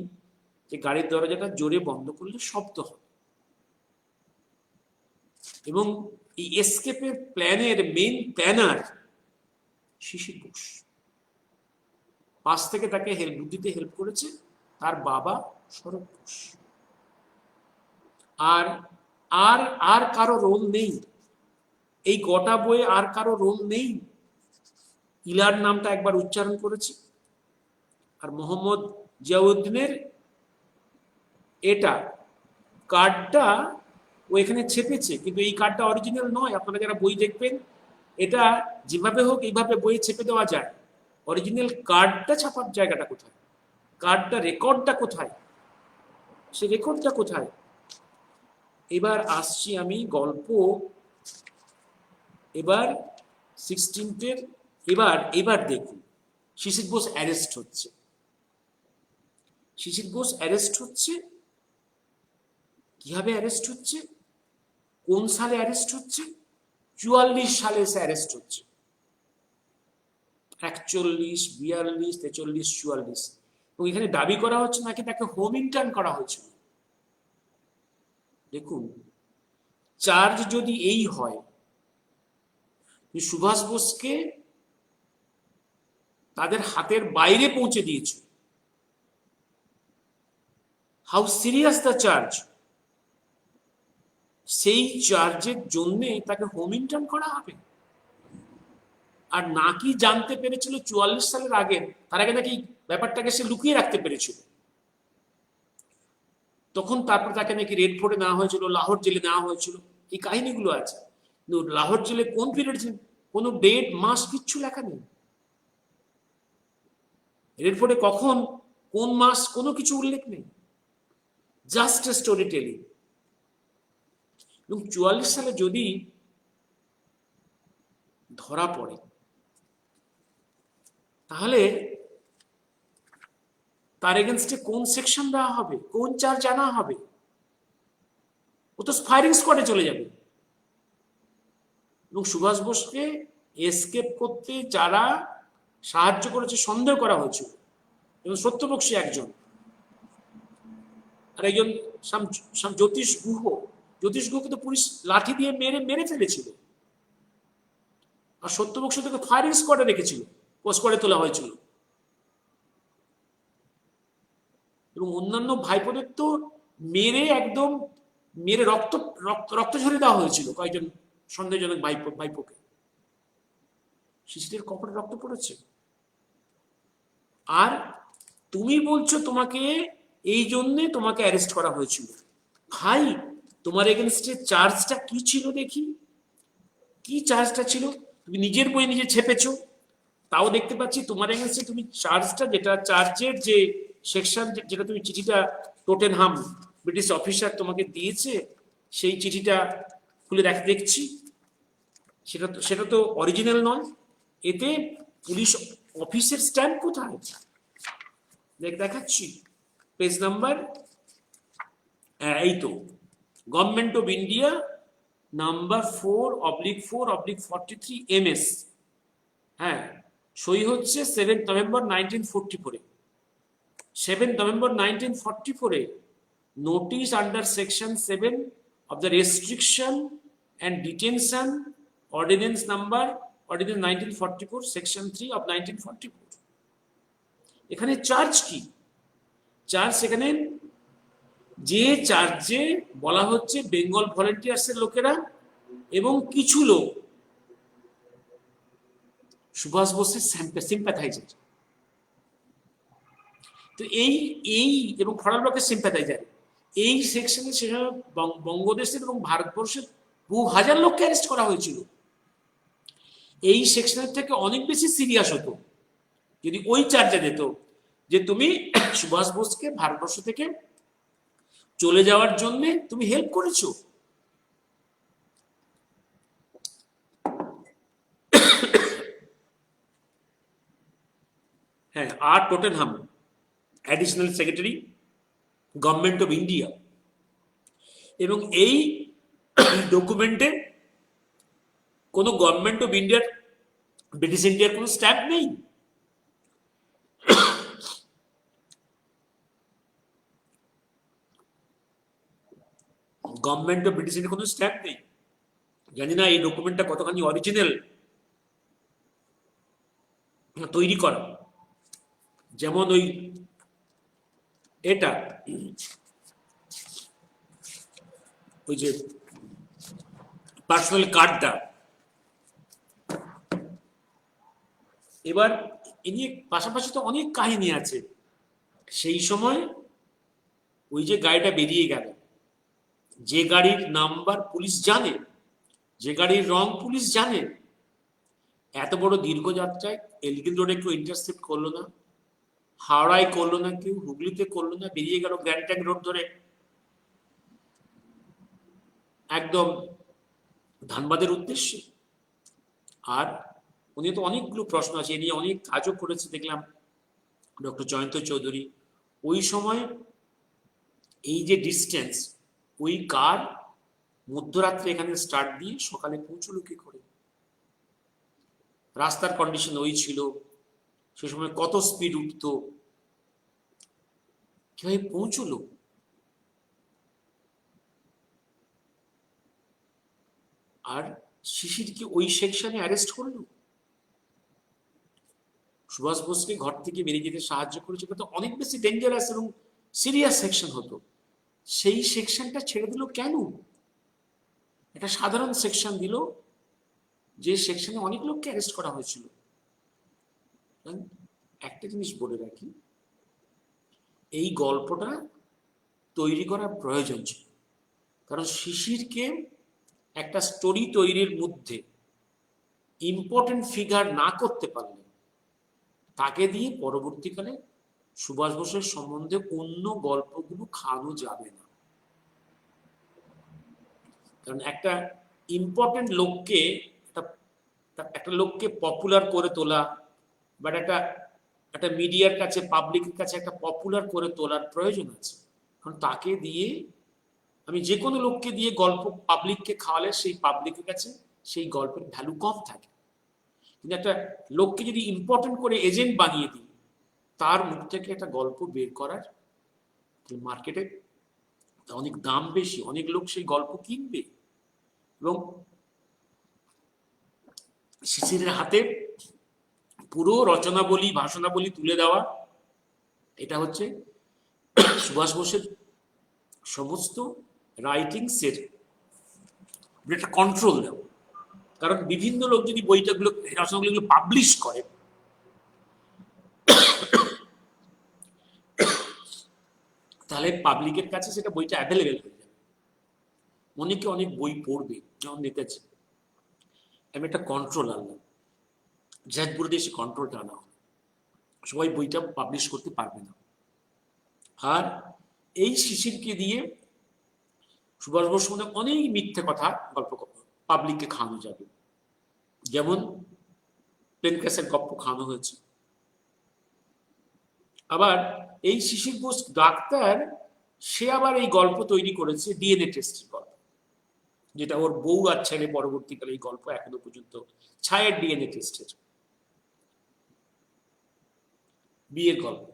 Speaker 1: যে গাড়ির দরজাটা জোরে বন্ধ করলে শব্দ হবে। এবং এই এসকেপের প্ল্যানের মেইন প্ল্যানার শিশির বোস, পাশ থেকে তাকে বুদ্ধিতে হেল্প করেছে তার বাবা শরৎ বোস। আর আর আর কারো রোল নেই এই গোটা বইয়ে, আর কারো রোল নেই। ইলার নামটা একবার উচ্চারণ করেছে, আর মোহাম্মদ জিয়াউদ্দিনের এটা কার্ডটা ও এখানে ছেপেছে, কিন্তু এই কার্ডটা অরিজিনাল নয়। আপনারা যারা বই দেখবেন, এটা যেভাবে হোক এইভাবে বইয়ে ছেপে দেওয়া যায়, অরিজিনাল কার্ডটা ছাপার জায়গাটা কোথায়, কার্ডটা রেকর্ডটা কোথায়, সে রেকর্ডটা কোথায়? এবার আসছি আমি গল্প, এবার 16th এবার দেখুন শিশির বোস অ্যারেস্ট হচ্ছে। শিশির বোস অ্যারেস্ট হচ্ছে কিভাবে? অ্যারেস্ট হচ্ছে কোন সালে? অ্যারেস্ট হচ্ছে 44 সালে সে অ্যারেস্ট হচ্ছে। 41, 42, 43, 44, এবং এখানে দাবি করা হচ্ছে নাকি তাকে হোম ইন্টার্ন করা হয়েছিল। দেখুন, চার্জ যদি এই হয় সুভাষ বোসকে তাদের হাতের বাইরে পৌঁছে দিয়েছে, হাউ সিরিয়াস দ্য চার্জ, সেই চার্জের জন্যে তাকে হোম ইন্টার্ন করা হবে। আর নাকি জানতে পেরেছিল 44 সালের আগে, তার আগে নাকি ব্যাপারটাকে সে লুকিয়ে রাখতে পেরেছিল। তখন তারপর তাকে নাকি রেড ফোর্টে নেওয়া হয়েছিল, লাহোর জেলে নেওয়া হয়েছিল, এই কাহিনীগুলো আছে। কিন্তু লাহোর জেলে কোন পিরিয়ড, কোনো ডেট মাস কিচ্ছু লেখা নেই। রেড ফোর্টে কখন, কোন মাস, কোনো কিছু উল্লেখ নেই, জাস্ট স্টোরি টেলিং। এবং 44 সালে যদি ধরা পড়ে তাহলে তার এগেনস্টে কোন সেকশন দেওয়া হবে, কোন চার্জ আনা হবে? ও তো ফায়ারিং স্কোয়াডে চলে যাবে। এবং সুভাষ বোসকে এসকেপ করতে যারা সাহায্য করেছে সন্দেহ করা হয়েছিল, এবং সত্যবক্সী একজন, আর একজন জ্যোতিষ গুহকে তো পুলিশ লাঠি দিয়ে মেরে ফেলেছিল, আর সত্যবক্সী থেকে ফায়ারিং স্কোয়াডে রেখেছিল, স্কোয়াডে তোলা হয়েছিল। এবং অন্যান্য ভাইপোদের তো একদম মেরে রক্ত ঝরে দেওয়া হয়েছিল কয়েকজন সন্দেহজনক ভাইপোকে। শিশুদের কপালে রক্ত পড়েছে। আর তুমি বলছো তোমাকে এই জন্যে তোমাকে অ্যারেস্ট করা হয়েছিল। ভাই, তোমার এগেনস্টে চার্জটা কি ছিল দেখি, কি চার্জটা ছিল? তুমি নিজের বই নিজে ছেপেছো, তাও দেখতে পাচ্ছি। তোমার এগেনস্টে তুমি চার্জটা, যেটা চার্জের যে সেকশন, যেটা তুমি চিঠিটা টোটেনহাম ব্রিটিশ অফিসার তোমাকে দিয়েছে, সেই চিঠিটা খুলে দেখছি, সেটা তো অরিজিনাল নয়। এতে পুলিশ অফিসের স্ট্যাম্প কোথায় দেখাচ্ছি, পেজ নাম্বার, এই তো government of India number 4/4/43 MS। হ্যাঁ, সই হচ্ছে 7 November 1944। 7 November 1944 notice under section 7 of the restriction and detention ordinance 1944 section 3 of 1944 এখানে চার্জ কি চার্জ এখানে যে চার্জে বলা হচ্ছে বেঙ্গল ভলেন্টিয়ার্সের লোকেরা এবং কিছু লোক সুভাষ বোসের সিম্প্যাথাইজার তো এই এবং খড়াল ব্লকের সিম্প্যাথাইজার এই সেকশনে সেখানে বঙ্গদেশের এবং ভারতবর্ষের বহু হাজার লোককে অ্যারেস্ট করা হয়েছিল এই সেকশনের থেকে অনেক বেশি সিরিয়াস হতো যদি ওই চার্জে দিত যে তুমি সুভাষ বোসকে ভারতবর্ষ থেকে চলে যাওয়ার জন্য তুমি হেল্প করেছো হ্যাঁ আর Tottenham additional secretary government of India এবং এই ডকুমেন্টে কোনো গভর্নমেন্ট অফ ইন্ডিয়ার ব্রিটিশ ইন্ডিয়ার কোনো স্ট্যাম্প নেই গভর্নমেন্ট অফ ব্রিটিশ ইন্ডিয়ার কোনো স্ট্যাম্প নেই জানি না এই ডকুমেন্টটা কতখানি অরিজিনাল তৈরি করা যেমন ওই এটা ওই যে পার্সোনাল কার্ডটা এবার এ নিয়ে পাশাপাশি তো অনেক কাহিনী আছে সেই সময় ওই যে গাড়িটা বেরিয়ে গেল যে গাড়ির নাম্বার পুলিশ জানে যে গাড়ির রং পুলিশ জানে এত বড় দীর্ঘ যাত্রায় এলগিন রোডে কেউ ইন্টারসেপ্ট করলো না হাওড়ায় করলো না কেউ হুগলিতে করলো না বেরিয়ে গেল গ্র্যান্ড ট্যাঙ্ক রোড ধরে একদম ধানবাদের উদ্দেশ্যে আর উনি তো অনেকগুলো প্রশ্ন আছে এ নিয়ে অনেক কাজও করেছে দেখলাম ডক্টর জয়ন্ত চৌধুরী ওই সময় এই যে ডিস্টেন্স ওই কার মধ্যরাত্রে এখানে স্টার্ট দিয়ে সকালে পৌঁছলো কি করে রাস্তার কন্ডিশন ওই ছিল সে সময় কত স্পিড উঠতো কিভাবে পৌঁছলো আর শিশিরকে ওই সেকশনে অ্যারেস্ট করলো সুভাষ বোসকে ঘর থেকে বেরিয়ে যেতে সাহায্য করেছে কিন্তু অনেক বেশি ডেঞ্জারাস এবং সিরিয়াস সেকশন হতো সেই সেকশনটা ছেড়ে দিল কেন একটা সাধারণ সেকশন দিল যে সেকশনে অনেক লোককে অ্যারেস্ট করা হয়েছিল একটা জিনিস বলে রাখি এই গল্পটা তৈরি করার প্রয়োজন ছিল কারণ শিশিরকে একটা স্টোরি তৈরির মধ্যে ইম্পর্টেন্ট ফিগার না করতে পারলে তাকে দিয়ে পরবর্তীকালে সুভাষ বোসের সম্বন্ধে অন্য গল্পগুলো খাওয়ানো যাবে না কারণ একটা ইম্পর্টেন্ট লোককে একটা লোককে পপুলার করে তোলা বা একটা মিডিয়ার কাছে পাবলিকের কাছে একটা পপুলার করে তোলার প্রয়োজন আছে কারণ তাকে দিয়ে আমি যে কোনো লোককে দিয়ে গল্প পাবলিককে খাওয়ালে সেই পাবলিকের কাছে সেই গল্পের ভ্যালু কম থাকে কিন্তু একটা লোককে যদি ইম্পর্টেন্ট করে এজেন্ট বানিয়ে দিই তার মুখ থেকে একটা গল্প বের করার মার্কেটে অনেক দাম বেশি অনেক লোক সেই গল্প কিনবে এবং শিশিরের হাতে পুরো রচনাবলী ভাষণাবলী তুলে দেওয়া এটা হচ্ছে সুভাষ বোসের সমস্ত রাইটিংসের একটা কন্ট্রোল দেওয়া কারণ বিভিন্ন লোক যদি বইটাগুলো রচনাগুলো পাবলিশ করে তাহলে পাবলিকের কাছে সেটা বইটা অ্যাভেলেবেল হয়ে যাবে অনেকে অনেক বই পড়বে যেমন নেতাজি আমি একটা কন্ট্রোল আনলাম জ্যাকপুরে দিয়ে সে কন্ট্রোলটা আনা হবে সবাই বইটা পাবলিশ করতে পারবে না আর এই শিশিরকে দিয়ে সুভাষ বোস মনে অনেক মিথ্যে কথা গল্প পাবলিককে খাওয়ানো যাবে যেমন প্লেনক্রাসের গল্প খাওয়ানো হয়েছে আবার এই শিশির বোস ডাক্তার সে আবার এই গল্প তৈরি করেছে ডিএনএ টেস্টের গল্প যেটা ওর বউ আর ছেলে পরবর্তীকালে এই গল্প এখনো পর্যন্ত ছায়ের ডিএনএ টেস্টের বিয়ের গল্প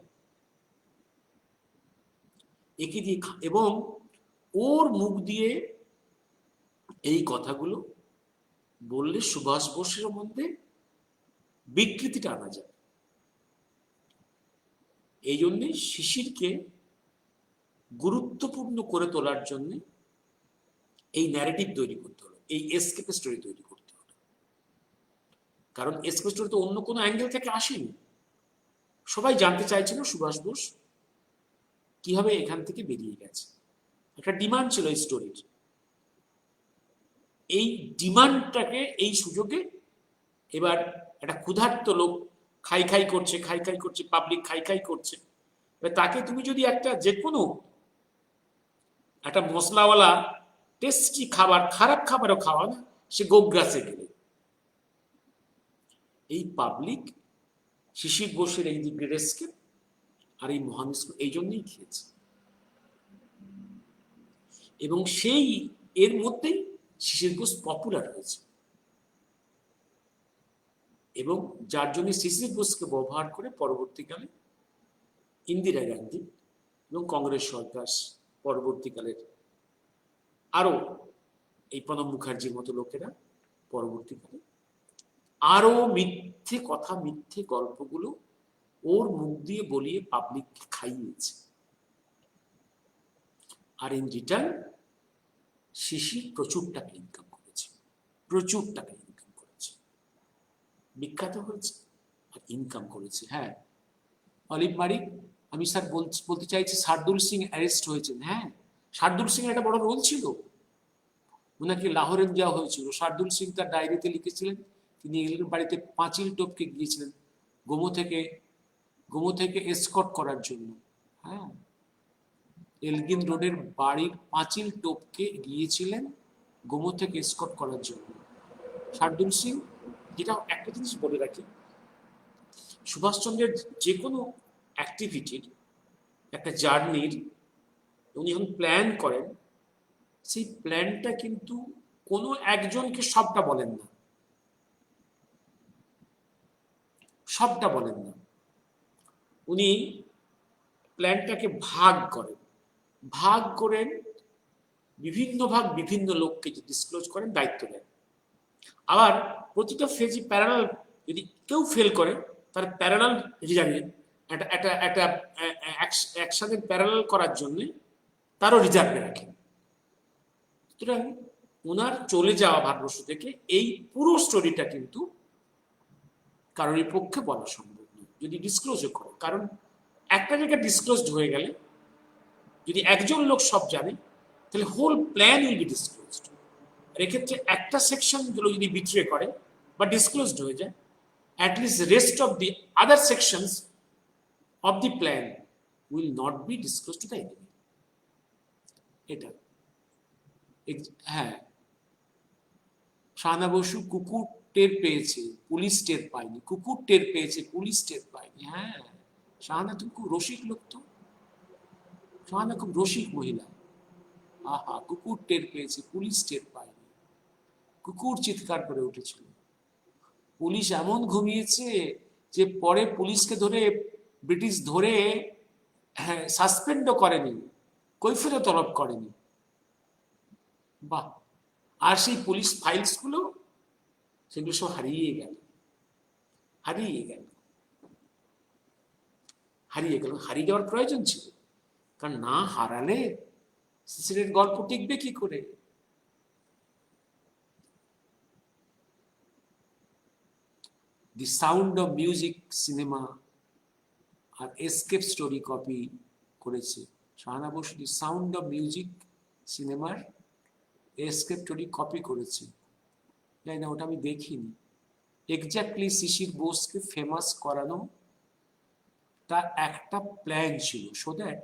Speaker 1: একে দিয়ে এবং ওর মুখ দিয়ে এই কথাগুলো বললে সুভাষ বোসের মধ্যে বিকৃতিটা আনা যায়। এই জন্যে শিশিরকে গুরুত্বপূর্ণ করে তোলার জন্য এই ন্যারেটিভ তৈরি করতে হলো, এই এসকেপ স্টোরি তৈরি করতে হলো। কারণ এসকেপ স্টোরি তো অন্য কোনো অ্যাঙ্গেল থেকে আসেনি। সবাই জানতে চাইছিল সুভাষ বোস কিভাবে এখান থেকে বেরিয়ে গেছে। একটা ডিমান্ড ছিল এই স্টোরির। এই ডিমান্ডটাকে এই সুযোগে এবার একটা ক্ষুধার্ত লোক খাই খাই করছে, পাবলিক খাই খাই করছে, তাকে তুমি যদি একটা যে কোনো একটা মশলাওয়ালা টেস্টি খাবার, খারাপ খাবারও খাওয়া না, সে গোগ্রাসে গেলে এই পাবলিক শিশির বোসের এই যে গ্রেট এসকেপ আর এই মহান এই জন্যই খেয়েছে। এবং সেই এর মধ্যেই শিশির বোস পপুলার হয়েছে এবং যার জন্য শিশির বোসকে ব্যবহার করে পরবর্তীকালে ইন্দিরা গান্ধী এবং কংগ্রেস সরকার পরবর্তীকালের আরো এই প্রণব মুখার্জির মতো লোকেরা পরবর্তীকালে আরো মিথ্যে কথা, মিথ্যে গল্পগুলো ওর মুখ দিয়ে বলিয়ে পাবলিককে খাইয়েছে। আর ইন রিটার্ন শিশির প্রচুর টাকা ইনকাম করেছে, প্রচুর টাকা ইনকাম করেছে, বিখ্যাত হয়েছে আর ইনকাম করেছে। হ্যাঁ, অলিভ মারিক, আমি স্যার বলতে চাইছি শার্দুল সিং অ্যারেস্ট হয়েছেন। হ্যাঁ, শার্দুল সিং একটা বড় রোল ছিল, ওনাকে লাহোরে দেওয়া হয়েছিল। শার্দুল সিং তার ডায়েরিতে লিখেছিলেন তিনি এলেন বাড়িতে পাঁচিল টপকে গিয়েছিলেন গোমো থেকে এসকর্ট করার জন্য। হ্যাঁ, এলগিন রোডের বাড়ির পাঁচিল টপকে গিয়েছিলেন গোমো থেকে এসকর্ট করার জন্য শার্দুল সিং। যেটা একটা জিনিস বলে রাখি, সুভাষচন্দ্রের যে কোনো অ্যাক্টিভিটির, একটা জার্নির উনি যখন প্ল্যান করেন, সেই প্ল্যানটা কিন্তু কোনো একজনকে সবটা বলেন না, সবটা বলেন না। উনি প্ল্যানটাকে ভাগ করেন বিভিন্ন ভাগ, বিভিন্ন লোককে ডিসক্লোজ করেন, দায়িত্ব দেন। আবার প্রতিটা ফেজই প্যারালাল, যদি কেউ ফেল করে তার প্যারালাল রিজার্ভ, একটা একসাথে প্যারালাল করার জন্য তারও রিজার্ভে রাখেন। সুতরাং ওনার চলে যাওয়া ভারতবর্ষ থেকে এই পুরো স্টোরিটা কিন্তু কারোর পক্ষে বলা সম্ভব নয় যদি ডিসক্লোজ করে। কারণ একটা জায়গায় ডিসক্লোজড হয়ে গেলে, যদি একজন লোক সব জানে, তাহলে whole plan will be disclosed. আর এক্ষেত্রে একটা সেকশন গুলো যদি বিট্রে করে বা ডিসক্লোজড হয়ে যায়, at least rest of the other sections of the plan will not be disclose to the enemy. এটা হ্যাঁ, শাহানা বসু কুকুর টের পেয়েছে, পুলিশ টের পায়নি, কুকুর টের পেয়েছে, পুলিশ টের পায়নি। হ্যাঁ, শাহানা তুমি খুব রসিক লোক, তো শাহানা খুব রসিক মহিলা। আহা, কুকুর টের পেয়েছে, পুলিশ টের পায়নি। কুকুর চিৎকার করে উঠেছিল। পুলিশ এমন ঘুমিয়েছে যে পরে পুলিশকে ধরে ব্রিটিশ ধরে সাসপেন্ডও করেনি, কৈফিয়ত তলব করেনি। বাহ! আর সেই পুলিশ ফাইলস গুলো, সেগুলো সব হারিয়ে গেল। হারিয়ে যাওয়ার প্রয়োজন ছিল, কারণ না হারালে শিশিরের গল্প টিকবে কি করে? The sound of music cinema আর এসকেপ স্টোরি কপি করেছে Shahana Basu. The sound of music সিনেমার এসকেপ স্টোরি কপি করেছে, জানি না, ওটা আমি দেখিনি। এক্স্যাক্টলি শিশির বোসকে ফেমাস করানো তার একটা প্ল্যান ছিল, সো দ্যাট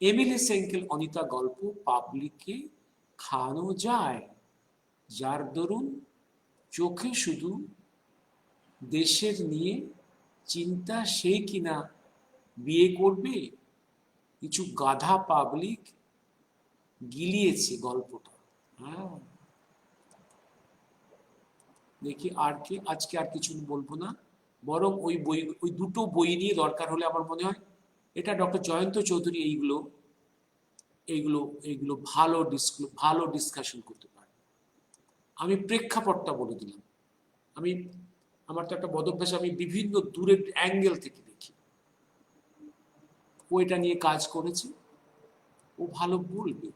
Speaker 1: এমিলি সেঙ্কেল অনিতা গল্প পাবলিককে খাওয়ানো যায়, যার দরুন চোখে শুধু দেশের নিয়ে চিন্তা, সে কিনা বিয়ে করবে। কিছু গাধা পাবলিক গিলিয়েছে গল্পটা। হ্যাঁ, দেখি আর কি, আজকে আর কিছু বলবো না, বরং ওই দুটো বই নিয়ে দরকার হলে আমার মনে হয়, এটা ডক্টর জয়ন্ত চৌধুরী এইগুলো এইগুলো এইগুলো ভালো ডিসকাশন করতে পারে। আমি প্রেক্ষাপটটা বলে দিলাম। আমার তো একটা বদভ্যাস, আমি বিভিন্ন দূরের অ্যাঙ্গেল থেকে দেখি। ও এটা নিয়ে কাজ করেছে, ও ভালো বলবে।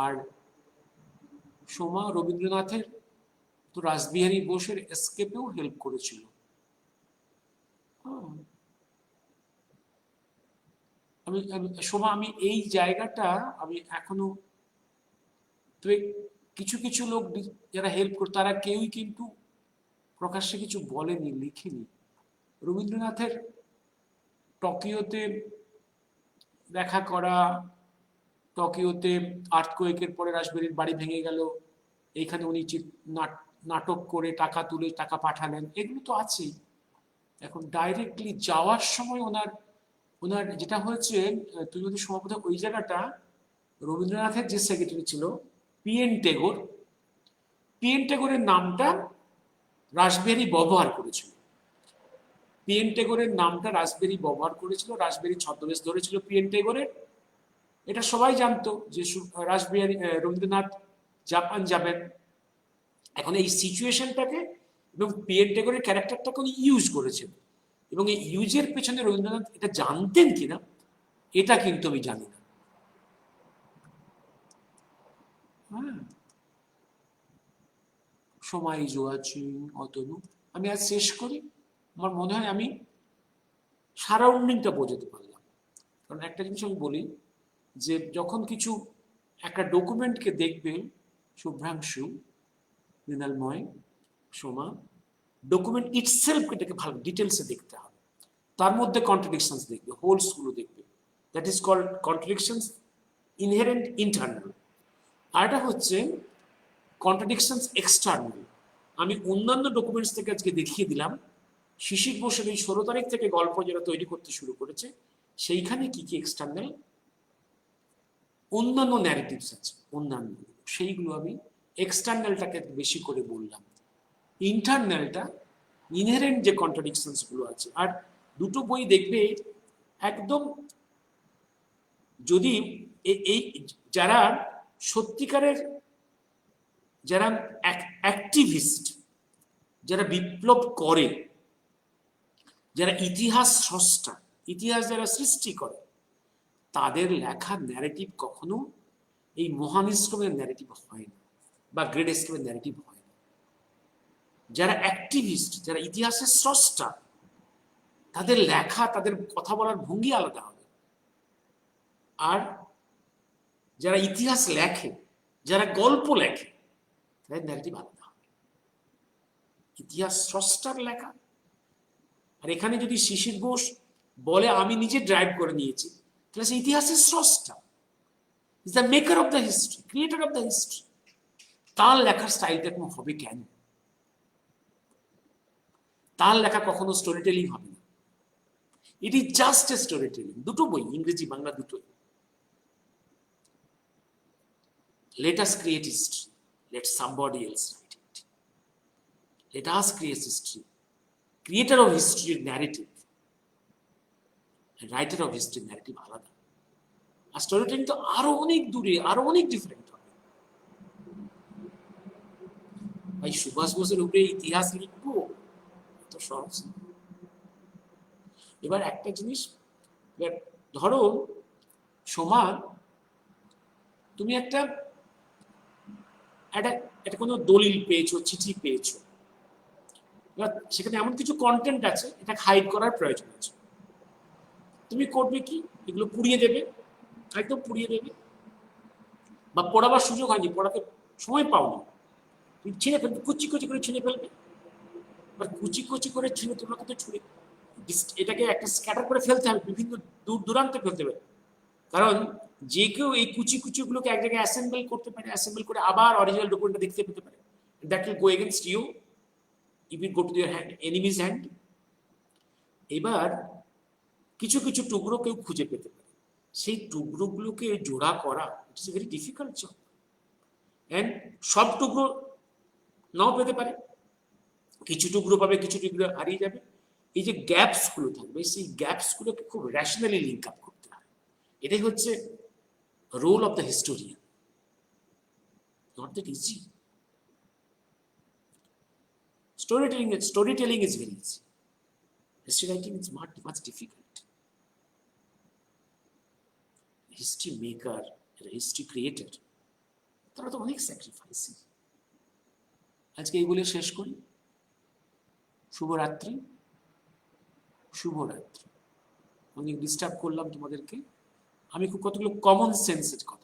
Speaker 1: আর সোমা রবীন্দ্রনাথের তো রাসবিহারী বোসের এসকেপেও হেল্প করেছিল। সোমা, আমি এই জায়গাটা আমি এখনো, তবে কিছু কিছু লোক যারা হেল্প করে তারা কেউই কিন্তু প্রকাশ্যে কিছু বলেনি, লিখেনি। রবীন্দ্রনাথের টোকিওতে দেখা করা, টোকিওতে আর্থকোয়েকের পরে রাসবিহারীর বাড়ি ভেঙে গেল, এইখানে উনি নাটক করে টাকা তুলে টাকা পাঠালেন, এগুলো তো আছেই। এখন ডাইরেক্টলি যাওয়ার সময় ওনার ওনার যেটা হয়েছে, তুই যদি সম্ভবত ওই জায়গাটা, রবীন্দ্রনাথের যে সেক্রেটারি ছিল পিএন টেগোর, পিএন টেগোরের নামটা রাসবিহারী ব্যবহার করেছিল। পিএন টেগোরের নামটা রাসবিহারী ব্যবহার করেছিল, রাসবিহারী ছদ্মবেশ ধরেছিল পিএন টেগোরের। এটা সবাই জানতো যে রাসবিহারী রবীন্দ্রনাথ জাপান যাবেন। এখন এই সিচুয়েশনটাকে এবং পিএন টেগোরের ক্যারেক্টারটাকে উনি ইউজ করেছেন, এবং এই ইউজের পেছনে রবীন্দ্রনাথ এটা জানতেন কিনা এটা কিন্তু আমি জানি না। হ্যাঁ, সময় জোয়াচিং অতনু, আমি আজ শেষ করি। আমার মনে হয় আমি সারাউন্ডিংটা বোঝাতে পারলাম। কারণ একটা জিনিস আমি বলি, যে যখন কিছু একটা ডকুমেন্টকে দেখবে শুভ্রাংশু, মৃণালময়, সোমা, ডকুমেন্ট ইটসেলফ এটাকে ভালো ডিটেলসে দেখতে হবে। তার মধ্যে কন্ট্রাডিকশনস দেখবে, হোলস গুলো দেখবে, that is called contradictions inherent internal. আর এটা হচ্ছে কন্ট্রাডিকশনস এক্সটার্নাল। আমি অন্যান্য ডকুমেন্টস থেকে আজকে দেখিয়ে দিলাম শিশির বোসের এই 16 তারিখ থেকে গল্প যারা তৈরি করতে শুরু করেছে, সেইখানে কি কি এক্সটার্নাল অন্যান্য ন্যারেটিভস আছে, অন্যান্য সেইগুলো আমি এক্সটার্নালটাকে বেশি করে বললাম। ইন্টারনালটা ইনহেরেন্ট যে কন্ট্রাডিকশনস গুলো আছে। আর দুটো বই দেখবে একদম, যদি এই যারা সত্যিকারের, যারা অ্যাক্টিভিস্ট, যারা বিপ্লব করে, যারা ইতিহাস স্রষ্টা, ইতিহাস যারা সৃষ্টি করে, তাদের লেখা ন্যারেটিভ কখনো এই মহানিষ্ক্রমের ন্যারেটিভ হয় না, বা গ্রেট এস্কেপের ন্যারেটিভ হয় না। যারা অ্যাক্টিভিস্ট, যারা ইতিহাসের স্রষ্টা, তাদের লেখা, তাদের কথা বলার ভঙ্গি আলাদা হবে। আর যারা ইতিহাস লেখে, যারা গল্প লেখে, তাদের ন্যারেটিভ আলাদা হবে। ইতিহাস স্রষ্টার লেখা। আর এখানে যদি শিশির ঘোষ বলে আমি নিজে ড্রাইভ করে নিয়েছি, তাহলে সে ইতিহাসের স্রষ্টা, is the maker of the history, creator of the history. তার লেখার স্টাইলটা এরকম হবে কেন? তার লেখা কখনো স্টোরি টেলিং হবে না। It is just a story telling. দুটো বই, ইংরেজি বাংলা দুটোই। Let us create history. Let somebody else write it. Let us create history. Creator of history narrative and writer of history narrative আলাদা। আর স্টোরি টেলিং তো আরো অনেক দূরে, আরো অনেক ডিফারেন্ট হবে। ভাই সুভাষ বোসের উপরে ইতিহাস লিখবো তো সহজ। এবার একটা জিনিস, ধরো সোমা, তুমি একটা কোনো দলিল পেয়েছো, চিঠি পেয়েছো, এবার সেখানে এমন কিছু কন্টেন্ট আছে এটা হাইড করার প্রয়োজন আছে। তুমি করবে কি? এগুলো পুড়িয়ে দেবে, একদম পুড়িয়ে দেবে, বা পড়াবার সুযোগ হয়নি, পড়াতে সময় পাওনি, তুমি ছিঁড়ে ফেলবে, কুচি কুচি করে ছিঁড়ে ফেলবে। এবার কুচি কুচি করে ছিঁড়ে তোমাকে তো ছুঁড়ে এটাকে একটা স্ক্যাটার করে ফেলতে হবে, বিভিন্ন দূর দূরান্তে ফেলতে হবে। কারণ যে কেউ এই কুচি কুচিগুলোকে এক জায়গায় অ্যাসেম্বল করতে পারে, অ্যাসেম্বল করে আবার অরিজিনাল ডকুমেন্টটা দেখতে পেতে পারে। That will go against you if it go to your hand, enemies hand. এবার কিছু কিছু টুকরো কেউ খুঁজে পেতে পারে, সেই টুকরোগুলোকে জোড়া করা it's a very difficult job. And সব টুকরো নাও পেতে পারে, কিছু টুকরো পাবে, কিছু টুকরো হারিয়ে যাবে। এই যে গ্যাপসগুলো থাকবে, সেই গ্যাপসগুলোকে খুব র্যাশনালি লিঙ্ক আপ করতে হয়। এটাই হচ্ছে role of the historian. Not that easy. Storytelling is very easy. History writing is much difficult. History maker, history creator, তারা তো অনেক স্যাক্রিফাইসি। আজকে এই বলে শেষ করি। শুভরাত্রি। শুভরাত্রি। অনেক ডিস্টার্ব করলাম তোমাদেরকে। আমি খুব কতগুলো কমন সেন্সের কথা